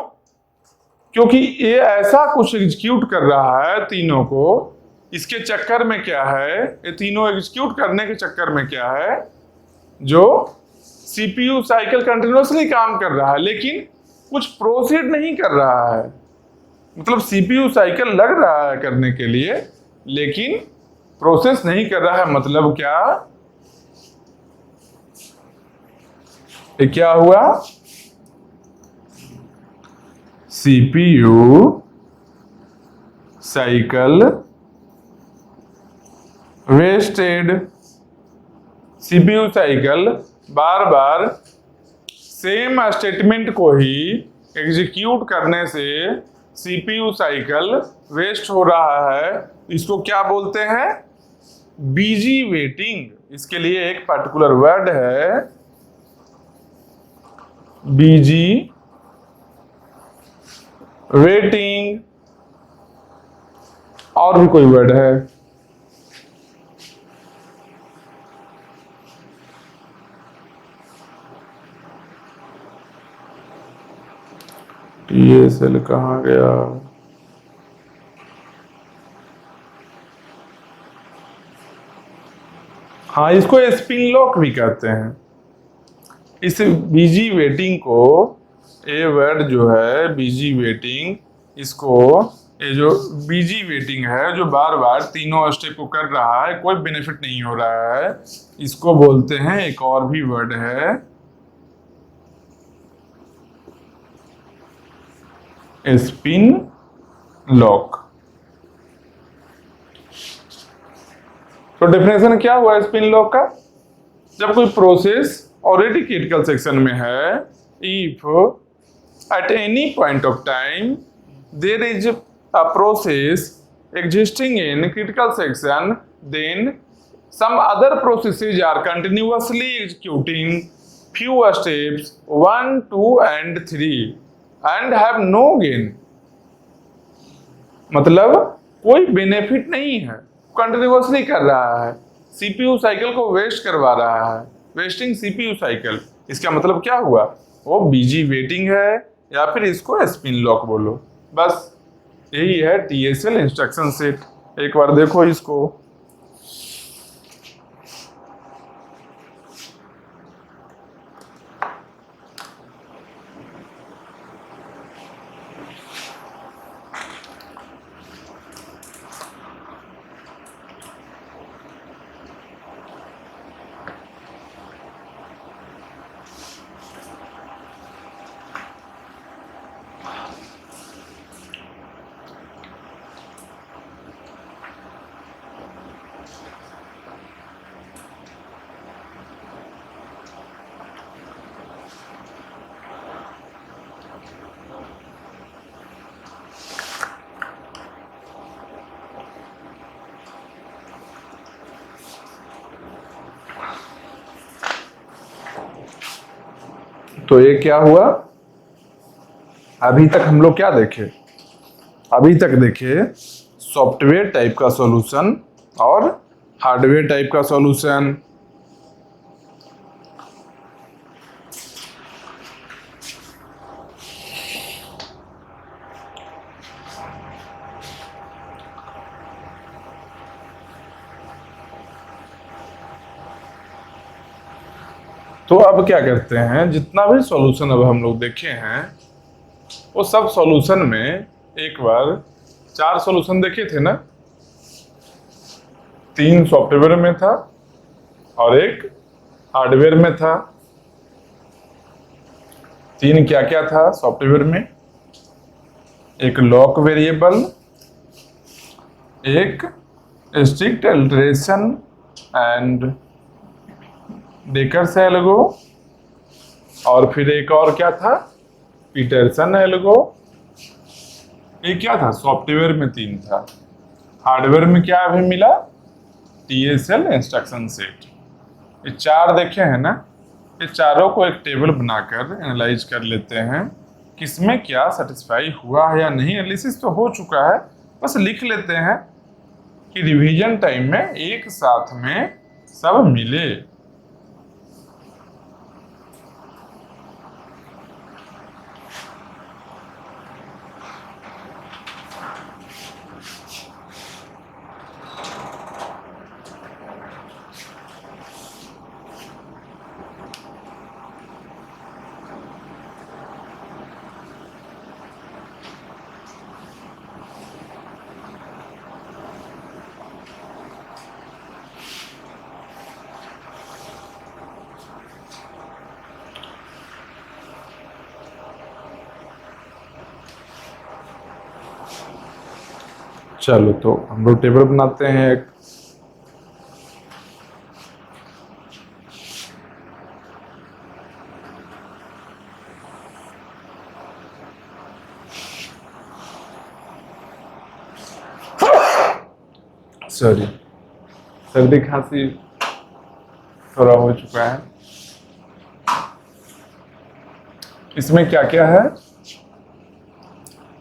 क्योंकि ये ऐसा कुछ एग्जीक्यूट कर रहा है तीनों को, इसके चक्कर में क्या है, ये तीनों एग्जीक्यूट करने के चक्कर में क्या है, जो सीपीयू साइकिल कंटिन्यूअसली काम कर रहा है लेकिन कुछ प्रोसीड नहीं कर रहा है। मतलब सीपीयू साइकिल लग रहा है करने के लिए लेकिन प्रोसेस नहीं कर रहा है। मतलब क्या, ये क्या हुआ, CPU cycle wasted, CPU cycle बार बार सेम स्टेटमेंट को ही एग्जीक्यूट करने से सीपीयू साइकिल वेस्ट हो रहा है। इसको क्या बोलते हैं, बीजी वेटिंग। इसके लिए एक पर्टिकुलर वर्ड है बीजी वेटिंग, और भी कोई वर्ड है, TSL कहाँ गया, हाँ इसको स्पिन लॉक भी कहते हैं। इस बीजी वेटिंग को, ये वर्ड जो है बीजी वेटिंग, इसको ये जो बीजी वेटिंग है जो बार बार तीनों स्टेप को कर रहा है, कोई बेनिफिट नहीं हो रहा है, इसको बोलते हैं, एक और भी वर्ड है स्पिन लॉक। तो डेफिनेशन क्या हुआ स्पिन लॉक का, जब कोई प्रोसेस ऑलरेडी क्रिटिकल सेक्शन में है, if at any point of time there is a process existing in critical section, then some other processes are continuously executing few steps 1 2 and 3 and have no gain। मतलब कोई benefit नहीं है, continuously कर रहा है, CPU cycle को waste करवा रहा है, वेस्टिंग सीपीयू साइकिल। इसका मतलब क्या हुआ, वो बीजी वेटिंग है या फिर इसको स्पिन लॉक बोलो। बस यही है TSL इंस्ट्रक्शन सेट। एक बार देखो इसको, तो ये क्या हुआ, अभी तक हम लोग क्या देखे, अभी तक देखे सॉफ्टवेयर टाइप का सॉल्यूशन और हार्डवेयर टाइप का सॉल्यूशन। तो अब क्या करते हैं, जितना भी सॉल्यूशन अब हम लोग देखे हैं वो सब सॉल्यूशन में एक बार 4 सॉल्यूशन देखे थे ना, 3 सॉफ्टवेयर में था और 1 हार्डवेयर में था। 3 क्या क्या था सॉफ्टवेयर में? एक लॉक वेरिएबल, एक स्ट्रिक्ट अल्टरेशन एंड डेकर्स एल्गो, और फिर एक और क्या था, पीटरसन एल्गो। ये क्या था सॉफ्टवेयर में 3 था। हार्डवेयर में क्या अभी मिला? TSL instruction set. ये 4 देखे हैं ना, ये चारों को एक टेबल बनाकर एनालाइज कर लेते हैं किसमें क्या सेटिस्फाई हुआ है या नहीं। एनालिसिस तो हो चुका है, बस लिख लेते हैं कि रिवीजन टाइम में एक साथ में सब मिले। चलो तो हम लोग टेबल बनाते हैं एक। सॉरी, सर्दी खांसी थोड़ा हो चुका है। इसमें क्या क्या है,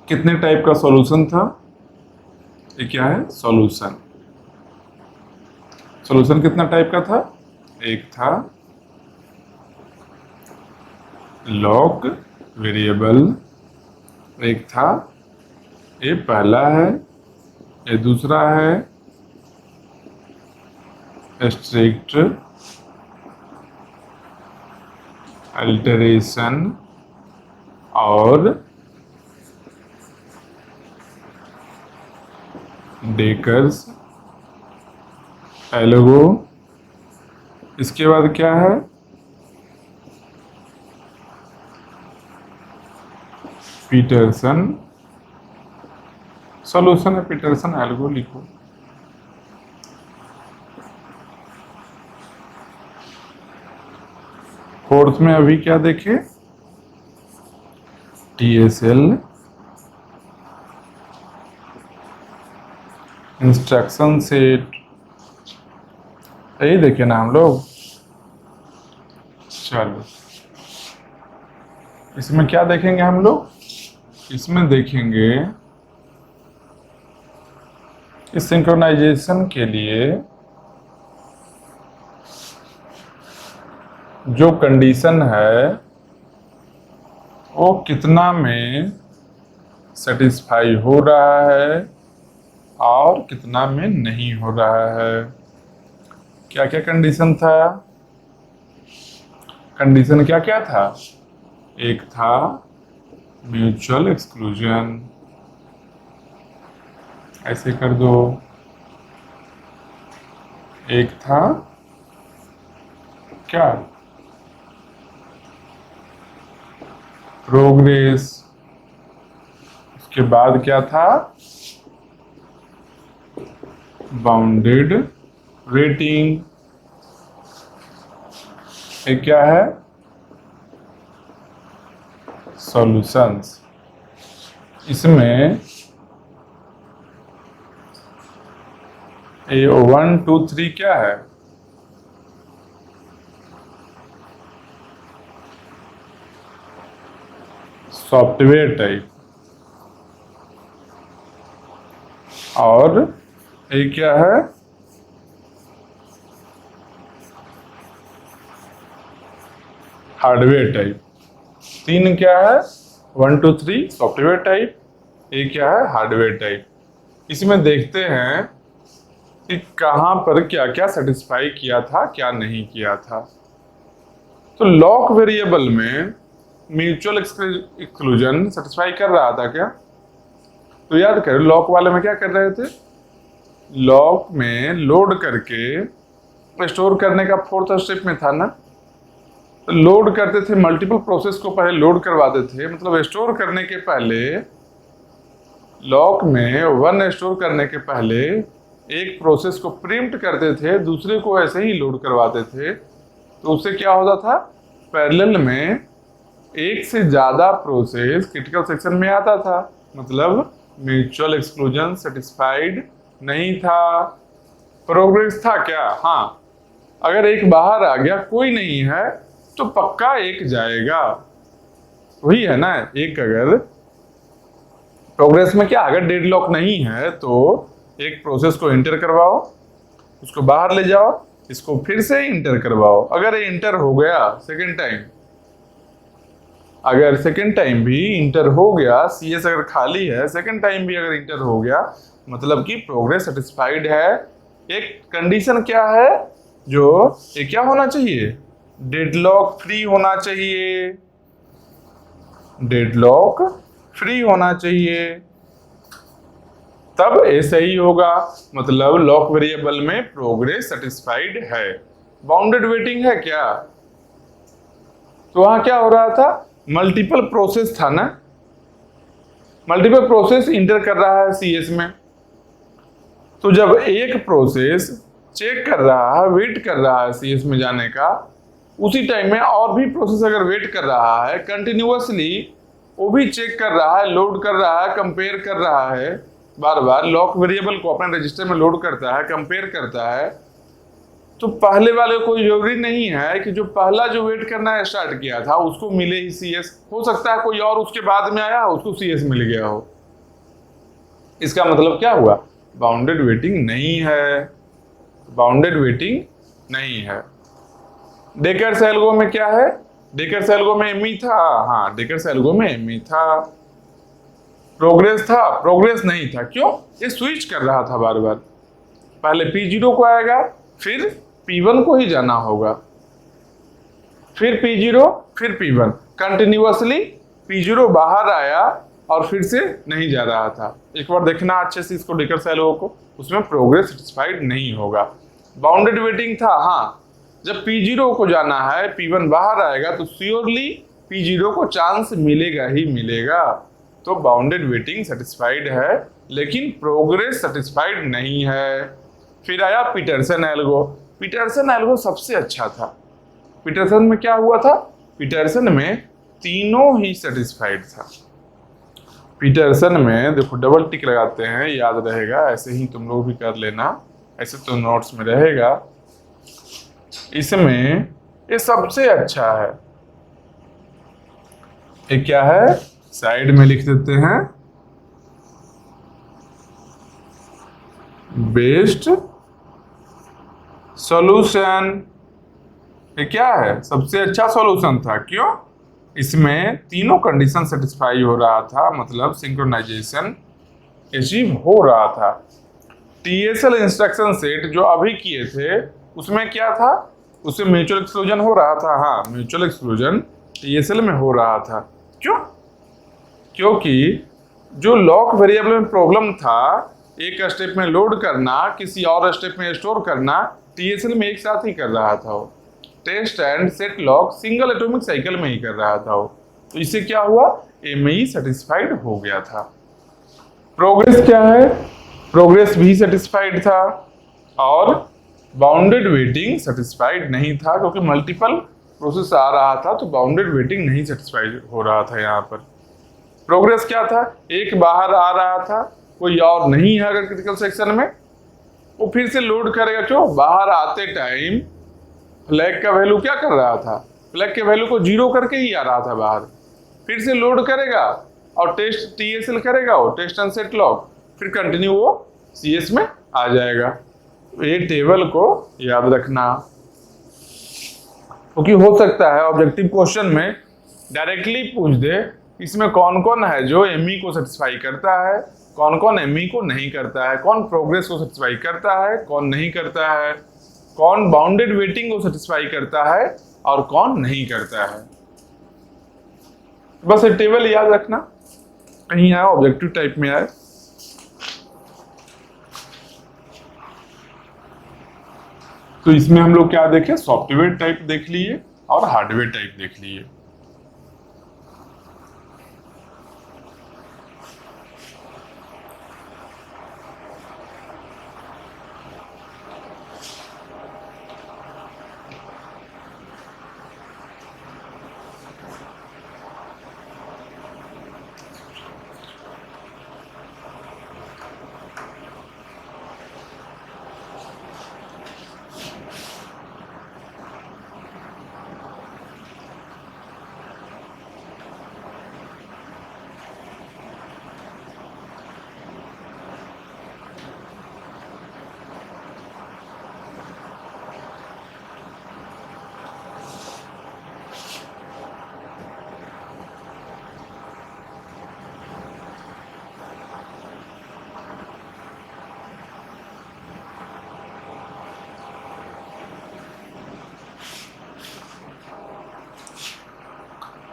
कितने टाइप का सॉल्यूशन था? ये क्या है सॉल्यूशन। सॉल्यूशन कितना टाइप का था? एक था लॉक वेरिएबल, एक था, ये पहला है, ये दूसरा है स्ट्रिक्ट अल्टरेशन और डेकर्स एल्गो। इसके बाद क्या है, पीटरसन सॉल्यूशन है, पीटरसन एल्गो लिखो। फोर्थ में अभी क्या देखे, TSL इंस्ट्रक्शन सेट, यही देखे ना हम लोग। चलो इसमें क्या देखेंगे हम लोग, इसमें देखेंगे इस सिंक्रोनाइजेशन के लिए जो कंडीशन है वो कितना में सेटिस्फाई हो रहा है और कितना में नहीं हो रहा है। क्या क्या कंडीशन था, कंडीशन क्या क्या था? एक था म्यूचुअल एक्सक्लूजन, ऐसे कर दो। एक था क्या, प्रोग्रेस। उसके बाद क्या था, बाउंडेड रेटिंग। ये क्या है, सॉल्यूशंस। इसमें ये 1 2 3 क्या है, सॉफ्टवेयर टाइप, और ये क्या है, हार्डवेयर टाइप। 3 क्या है, 1 2 3 सॉफ्टवेयर टाइप, ये क्या है, हार्डवेयर टाइप। इसमें देखते हैं कि कहां पर क्या क्या सेटिस्फाई किया था, क्या नहीं किया था। तो लॉक वेरिएबल में म्यूचुअल एक्सक्लूजन सेटिस्फाई कर रहा था क्या? तो याद करो लॉक वाले में क्या कर रहे थे, लॉक में लोड करके स्टोर करने का फोर्थ स्टेप में था ना, तो लोड करते थे, मल्टीपल प्रोसेस को पहले लोड करवाते थे, मतलब स्टोर करने के पहले लॉक में वन स्टोर करने के पहले एक प्रोसेस को प्रिम्प्ट करते थे, दूसरे को ऐसे ही लोड करवाते थे, तो उससे क्या होता था, पैरेलल में एक से ज्यादा प्रोसेस क्रिटिकल सेक्शन में आता था, मतलब म्यूचुअल एक्सक्लूजन सेटिस्फाइड नहीं था। प्रोग्रेस था क्या? हाँ, अगर एक बाहर आ गया कोई नहीं है तो पक्का एक जाएगा, वही है ना। एक अगर प्रोग्रेस में क्या, अगर डेडलॉक नहीं है तो एक प्रोसेस को इंटर करवाओ, उसको बाहर ले जाओ, इसको फिर से इंटर करवाओ, अगर ये इंटर हो गया सेकेंड टाइम, अगर सेकेंड टाइम भी इंटर हो गया, सीएस अगर खाली है, सेकेंड टाइम भी अगर इंटर हो गया, मतलब कि प्रोग्रेस सेटिस्फाइड है। एक कंडीशन क्या है, जो ये क्या होना चाहिए, डेडलॉक फ्री होना चाहिए, डेडलॉक फ्री होना चाहिए, तब ऐसा ही होगा, मतलब लॉक वेरिएबल में प्रोग्रेस सेटिस्फाइड है। बाउंडेड वेटिंग है क्या, तो वहां क्या हो रहा था, मल्टीपल प्रोसेस था ना, मल्टीपल प्रोसेस इंटर कर रहा है सीएस में, तो जब एक प्रोसेस चेक कर रहा है, वेट कर रहा है सीएस में जाने का, उसी टाइम में और भी प्रोसेस अगर वेट कर रहा है कंटिन्यूअसली, वो भी चेक कर रहा है, लोड कर रहा है, कंपेयर कर रहा है, बार बार लॉक वेरिएबल को अपने रजिस्टर में लोड करता है, कंपेयर करता है, तो पहले वाले को जरूरी नहीं है कि जो पहला जो वेट करना स्टार्ट किया था उसको मिले ही सीएस, हो सकता है कोई और उसके बाद में आया उसको सीएस मिल गया हो। इसका मतलब क्या हुआ, बाउंडेड वेटिंग नहीं है, बाउंडेड वेटिंग नहीं है। डेकर्स एल्गो में क्या है, डेकर्स एल्गो में एमई था, हाँ डेकर्स एल्गो में एमई था। प्रोग्रेस था, प्रोग्रेस नहीं था, क्यों, ये स्विच कर रहा था बार बार, पहले P0 को आएगा, फिर P1 को ही जाना होगा, फिर P0, फिर P1, कंटिन्यूअसली P0 बाहर आया और फिर से नहीं जा रहा था। एक बार देखना अच्छे से इसको डेकर्स एल्गो को, उसमें प्रोग्रेस सेटिस्फाइड नहीं होगा। बाउंडेड वेटिंग था, हाँ जब P0 को जाना है, P1 बाहर आएगा तो श्योरली P0 को चांस मिलेगा ही मिलेगा, तो बाउंडेड वेटिंग सेटिस्फाइड है, लेकिन प्रोग्रेस सेटिस्फाइड नहीं है। फिर आया पीटरसन एल्गो, पीटरसन एल्गो सबसे अच्छा था। पीटरसन में क्या हुआ था, पीटरसन में तीनों ही सेटिस्फाइड था। पीटरसन में देखो डबल टिक लगाते हैं, याद रहेगा, ऐसे ही तुम लोग भी कर लेना, ऐसे तो नोट्स में रहेगा। इसमें ये सबसे अच्छा है, ये क्या है, साइड में लिख देते हैं, बेस्ट सॉल्यूशन। ये क्या है, सबसे अच्छा सॉल्यूशन था, क्यों, इसमें तीनों कंडीशन सेटिस्फाई हो रहा था, मतलब सिंक्रोनाइजेशन अचीव हो रहा था। टीएसएल इंस्ट्रक्शन सेट जो अभी किए थे उसमें क्या था, उसमें म्यूचुअल एक्सक्लूजन हो रहा था, हाँ म्यूचुअल एक्सक्लूजन टीएसएल में हो रहा था, क्यों, क्योंकि जो लॉक वेरिएबल में प्रॉब्लम था, एक स्टेप में लोड करना, किसी और स्टेप में स्टोर करना, टीएसएल में एक साथ ही कर रहा था वो, test and set lock single atomic cycle में ही कर रहा था वो, तो इससे क्या हुआ, एमई सेटिस्फाइड हो गया था। प्रोग्रेस क्या है, प्रोग्रेस भी सेटिस्फाइड था, और बाउंडेड वेटिंग सेटिस्फाइड नहीं था, क्योंकि मल्टीपल प्रोसेस आ रहा था, तो बाउंडेड वेटिंग नहीं सेटिस्फाइड हो रहा था। यहाँ पर प्रोग्रेस क्या था, एक बाहर आ रहा था, कोई और नहीं है अगर क्रिटिकल सेक्शन में, वो फिर से लोड करेगा, क्यों, बाहर आते टाइम फ्लैग का वैल्यू क्या कर रहा था, फ्लैग के वैल्यू को 0 करके ही आ रहा था बाहर, फिर से लोड करेगा और टेस्ट टीएसएल करेगा, वो टेस्ट एंड सेट लॉक, फिर कंटिन्यू वो सीएस में आ जाएगा। ये टेबल को याद रखना, क्योंकि हो सकता है ऑब्जेक्टिव क्वेश्चन में डायरेक्टली पूछ दे इसमें कौन कौन है जो एमई को सेटिस्फाई करता है, कौन कौन एमई को नहीं करता है, कौन प्रोग्रेस को सेटिस्फाई करता है, कौन नहीं करता है, कौन बाउंडेड वेटिंग को सेटिस्फाई करता है और कौन नहीं करता है। बस ये टेबल याद रखना, कहीं आए ऑब्जेक्टिव टाइप में आए। तो इसमें हम लोग क्या देखे, सॉफ्टवेयर टाइप देख लिए और हार्डवेयर टाइप देख लिए।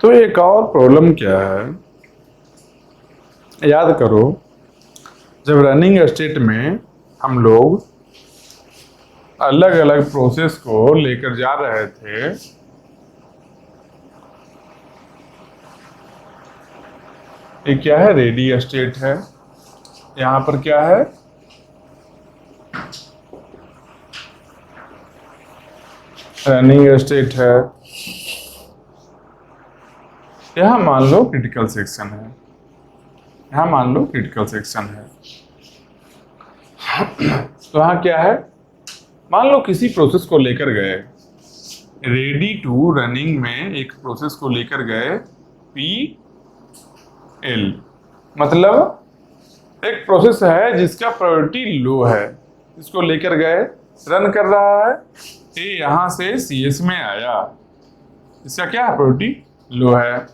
तो एक और प्रॉब्लम क्या है, याद करो, जब रनिंग स्टेट में हम लोग अलग अलग प्रोसेस को लेकर जा रहे थे, ये क्या है, रेडी स्टेट है, यहां पर क्या है, रनिंग स्टेट है, यहां मान लो क्रिटिकल सेक्शन है, यहां मान लो क्रिटिकल सेक्शन है। तो यहां क्या है, मान लो किसी प्रोसेस को लेकर गए, रेडी टू रनिंग में एक प्रोसेस को लेकर गए पी एल, मतलब एक प्रोसेस है जिसका प्रायोरिटी लो है, इसको लेकर गए, रन कर रहा है, ये यहां से सी एस में आया, इसका क्या प्रायोरिटी लो है।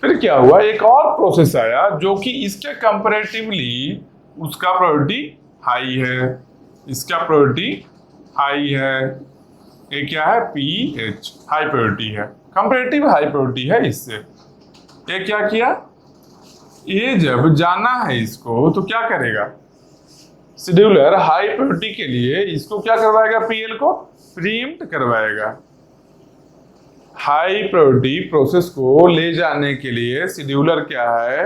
फिर क्या हुआ, एक और प्रोसेस आया जो कि इसके कंपैरेटिवली उसका प्रायोरिटी हाई है, इसका प्रायोरिटी हाई है, ये क्या है, पी एच, हाई प्रायोरिटी है, कंपैरेटिव हाई प्रायोरिटी है इससे। ये क्या किया, ये जब जाना है इसको तो क्या करेगा, शेड्यूलर हाई प्रायोरिटी के लिए इसको क्या करवाएगा, पीएल को प्रीएम्प्ट करवाएगा। हाई प्रायोरिटी प्रोसेस को ले जाने के लिए शेड्यूलर क्या है,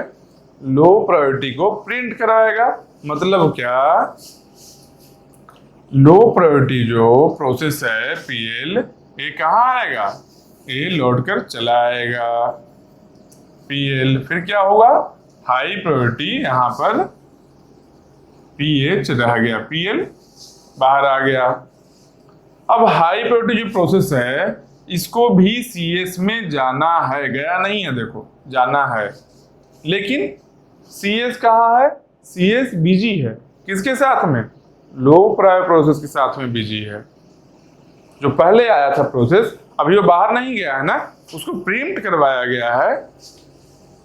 लो प्रायोरिटी को प्रिंट कराएगा। मतलब क्या, लो प्रायोरिटी जो प्रोसेस है पीएल, ये कहाँ आएगा, ये लौट कर चला आएगा पीएल। फिर क्या होगा, हाई प्रायोरिटी यहाँ पर पीएच रह गया, पीएल बाहर आ गया। अब हाई प्रायोरिटी जो प्रोसेस है इसको भी सीएस में जाना है, गया नहीं है, देखो जाना है, लेकिन सीएस कहाँ है, सीएस बिजी है, किसके साथ में, लो प्रायोरिटी प्रोसेस के साथ में बिजी है। जो पहले आया था प्रोसेस, अभी वो बाहर नहीं गया है ना, उसको प्रीएम्प्ट करवाया गया है,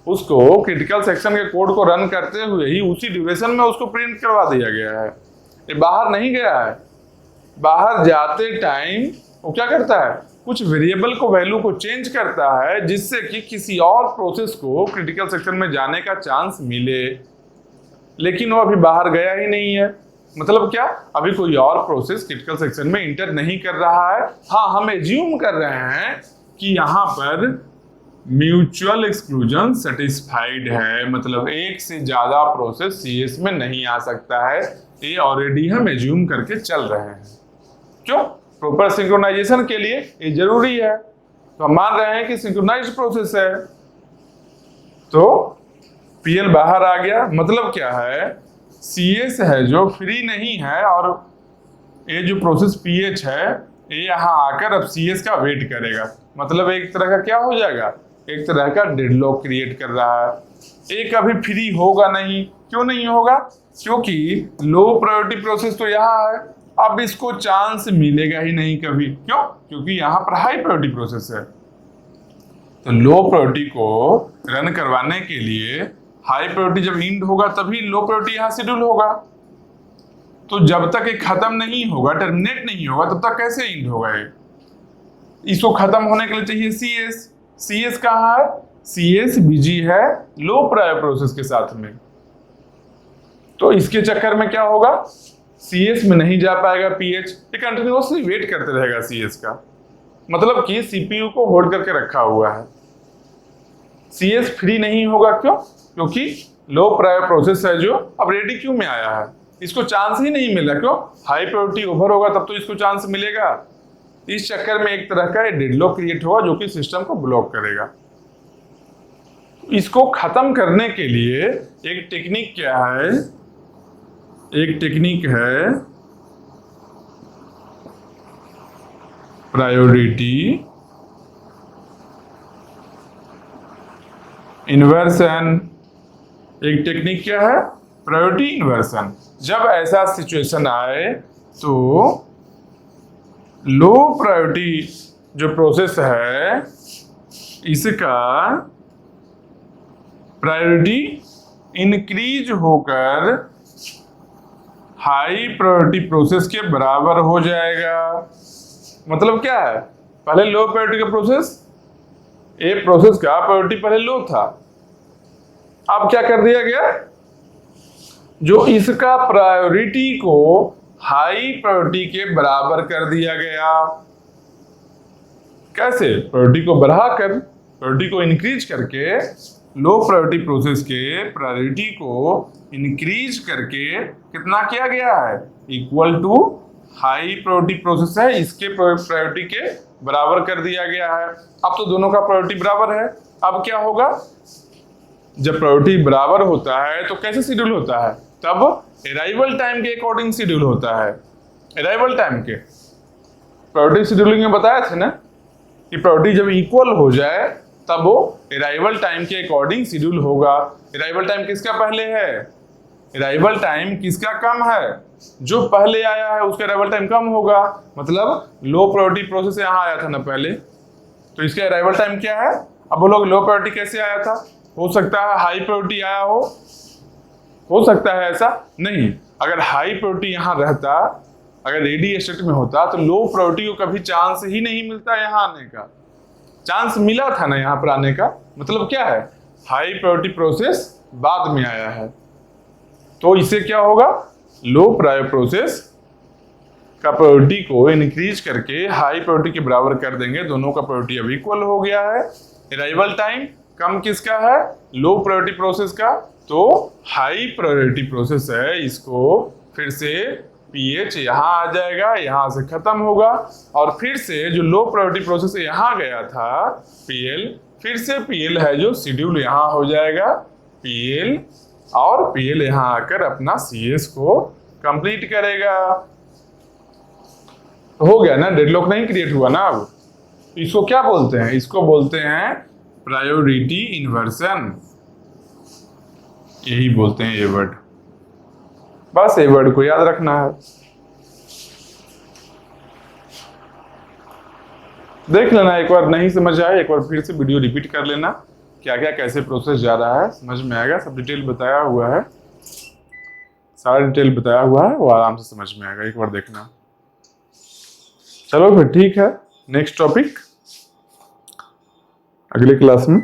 उसको क्रिटिकल सेक्शन के कोड को रन करते हुए ही उसी ड्यूरेशन में उसको प्रिंट करवा दिया गया है, ये बाहर नहीं गया है। बाहर जाते टाइम वो क्या करता है, कुछ वेरिएबल को वैल्यू को चेंज करता है जिससे कि किसी और प्रोसेस को क्रिटिकल सेक्शन में जाने का चांस मिले, लेकिन वो अभी बाहर गया ही नहीं है। मतलब क्या, अभी कोई और प्रोसेस क्रिटिकल सेक्शन में इंटर नहीं कर रहा है। हाँ, हम एज्यूम कर रहे हैं कि यहाँ पर म्यूचुअल एक्सक्लूजन सेटिस्फाइड है, मतलब एक से ज्यादा प्रोसेस सीएस में नहीं आ सकता है, ये ऑलरेडी हम एज्यूम करके चल रहे हैं। क्यों, प्रॉपर सिंक्रोनाइजेशन के लिए ये जरूरी है, तो हम मान रहे हैं कि सिंक्रोनाइज्ड प्रोसेस है। तो पीएल बाहर आ गया, मतलब क्या है, सीएस है जो फ्री नहीं है, और ये जो प्रोसेस पीएच है ये यहाँ आकर अब सीएस का वेट करेगा। मतलब एक तरह का क्या हो जाएगा, एक तरह का डेडलॉक क्रिएट कर रहा है। ये कभी फ्री होगा नहीं, क्यों नहीं होगा, क्योंकि लो प्रायोरिटी प्रोसेस तो यहाँ है, अब इसको चांस मिलेगा ही नहीं कभी। क्यों, क्योंकि यहाँ पर हाई प्रायोरिटी प्रोसेस है। तो लो प्रायोरिटी को रन करवाने के लिए हाई प्रायोरिटी जब इंड होगा तभी लो प्रायोरिटी यहाँ शेड्यूल होगा। तो जब तक ये खत्म नहीं होगा, टर्मिनेट नहीं होगा, तब तक कैसे इंड होगा ये, इसको खत्म होने के लिए चाहिए सीएस। सीएस कहाँ है, CS बिजी है लो प्रायोरिटी प्रोसेस के साथ में, तो इसके चक्कर में क्या होगा, CS में नहीं जा पाएगा पीएच, ये कंटिन्यूअसली वेट करते रहेगा CS का, मतलब कि CPU को होल्ड करके रखा हुआ है। CS फ्री नहीं होगा, क्यों? क्योंकि लो प्रायोरिटी प्रोसेस है जो अब रेडी क्यू में आया है, इसको चांस ही नहीं मिला। क्यों? हाई प्रायोरिटी ओवर होगा तब तो इसको चांस मिलेगा। इस चक्कर में एक तरह का डेडलॉक क्रिएट होगा जो कि सिस्टम को ब्लॉक करेगा। इसको खत्म करने के लिए एक टेक्निक क्या है, एक टेक्निक है प्रायोरिटी इन्वर्सन। एक टेक्निक क्या है, प्रायोरिटी इन्वर्सन। जब ऐसा सिचुएशन आए तो लो प्रायोरिटी जो प्रोसेस है इसका प्रायोरिटी इंक्रीज होकर हाई प्रायोरिटी प्रोसेस के बराबर हो जाएगा। मतलब क्या है, पहले लो प्रायोरिटी का प्रोसेस, ए प्रोसेस का प्रायोरिटी पहले लो था, अब क्या कर दिया गया, जो इसका प्रायोरिटी को हाई प्रायोरिटी के बराबर कर दिया गया। कैसे? प्रायोरिटी को बढ़ाकर, प्रायोरिटी को इंक्रीज करके, लो प्रायोरिटी प्रोसेस के प्रायोरिटी को इंक्रीज करके कितना किया गया है, equal to high priority process है इसके प्रायोरिटी के बराबर कर दिया गया है। अब तो दोनों का प्रायोरिटी बराबर है। अब क्या होगा, जब प्रायोरिटी बराबर होता है तो कैसे शेड्यूल होता है, तब अराइवल टाइम के अकॉर्डिंग शेड्यूल होता है। अराइवल टाइम के प्रायोरिटी शेड्यूलिंग में बताया था ना कि प्रायोरिटी जब इक्वल हो जाए तब वो अराइवल टाइम के अकॉर्डिंग शेड्यूल होगा। अराइवल टाइम किसका पहले है, अराइवल टाइम किसका कम है, जो पहले आया है उसका अराइवल टाइम कम होगा। मतलब लो प्रायोरिटी प्रोसेस यहाँ आया था ना पहले, तो इसका अराइवल टाइम क्या है। अब वो लोग लो प्रायोरिटी कैसे आया था, हो सकता है हाई प्रायोरिटी आया हो सकता है ऐसा नहीं। अगर हाई प्रायोरिटी यहाँ रहता, अगर रेडी स्टेट में होता तो लो प्रायोरिटी को कभी चांस ही नहीं मिलता यहाँ आने का। चांस मिला था ना यहाँ पर आने का, मतलब क्या है, हाई प्रायोरिटी प्रोसेस बाद में आया है, तो इससे क्या होगा, लो प्रायोरिटी प्रोसेस का प्रायोरिटी को इंक्रीज करके हाई प्रायोरिटी के बराबर कर देंगे। दोनों का प्रायोरिटी अब इक्वल हो गया है। अराइवल टाइम कम किसका है, लो प्रायोरिटी प्रोसेस का, तो हाई प्रायोरिटी प्रोसेस है, इसको फिर से पीएच यहाँ आ जाएगा, यहाँ से खत्म होगा, और फिर से जो लो प्रायोरिटी प्रोसेस यहाँ गया था पीएल, फिर से पीएल है जो शेड्यूल यहाँ हो जाएगा पीएल, और पीएल यहाँ आकर अपना सीएस को कंप्लीट करेगा। हो गया ना, डेडलॉक नहीं क्रिएट हुआ ना। अब इसको क्या बोलते हैं, इसको बोलते हैं प्रायोरिटी इन्वर्सन, यही बोलते हैं ये वर्ड। बस ये वर्ड को याद रखना है। देख लेना, एक बार नहीं समझ आए एक बार फिर से वीडियो रिपीट कर लेना, क्या क्या कैसे प्रोसेस जा रहा है समझ में आएगा। सब डिटेल बताया हुआ है, सारा डिटेल बताया हुआ है, वो आराम से समझ में आएगा, एक बार देखना। चलो फिर ठीक है, नेक्स्ट टॉपिक अगले क्लास में।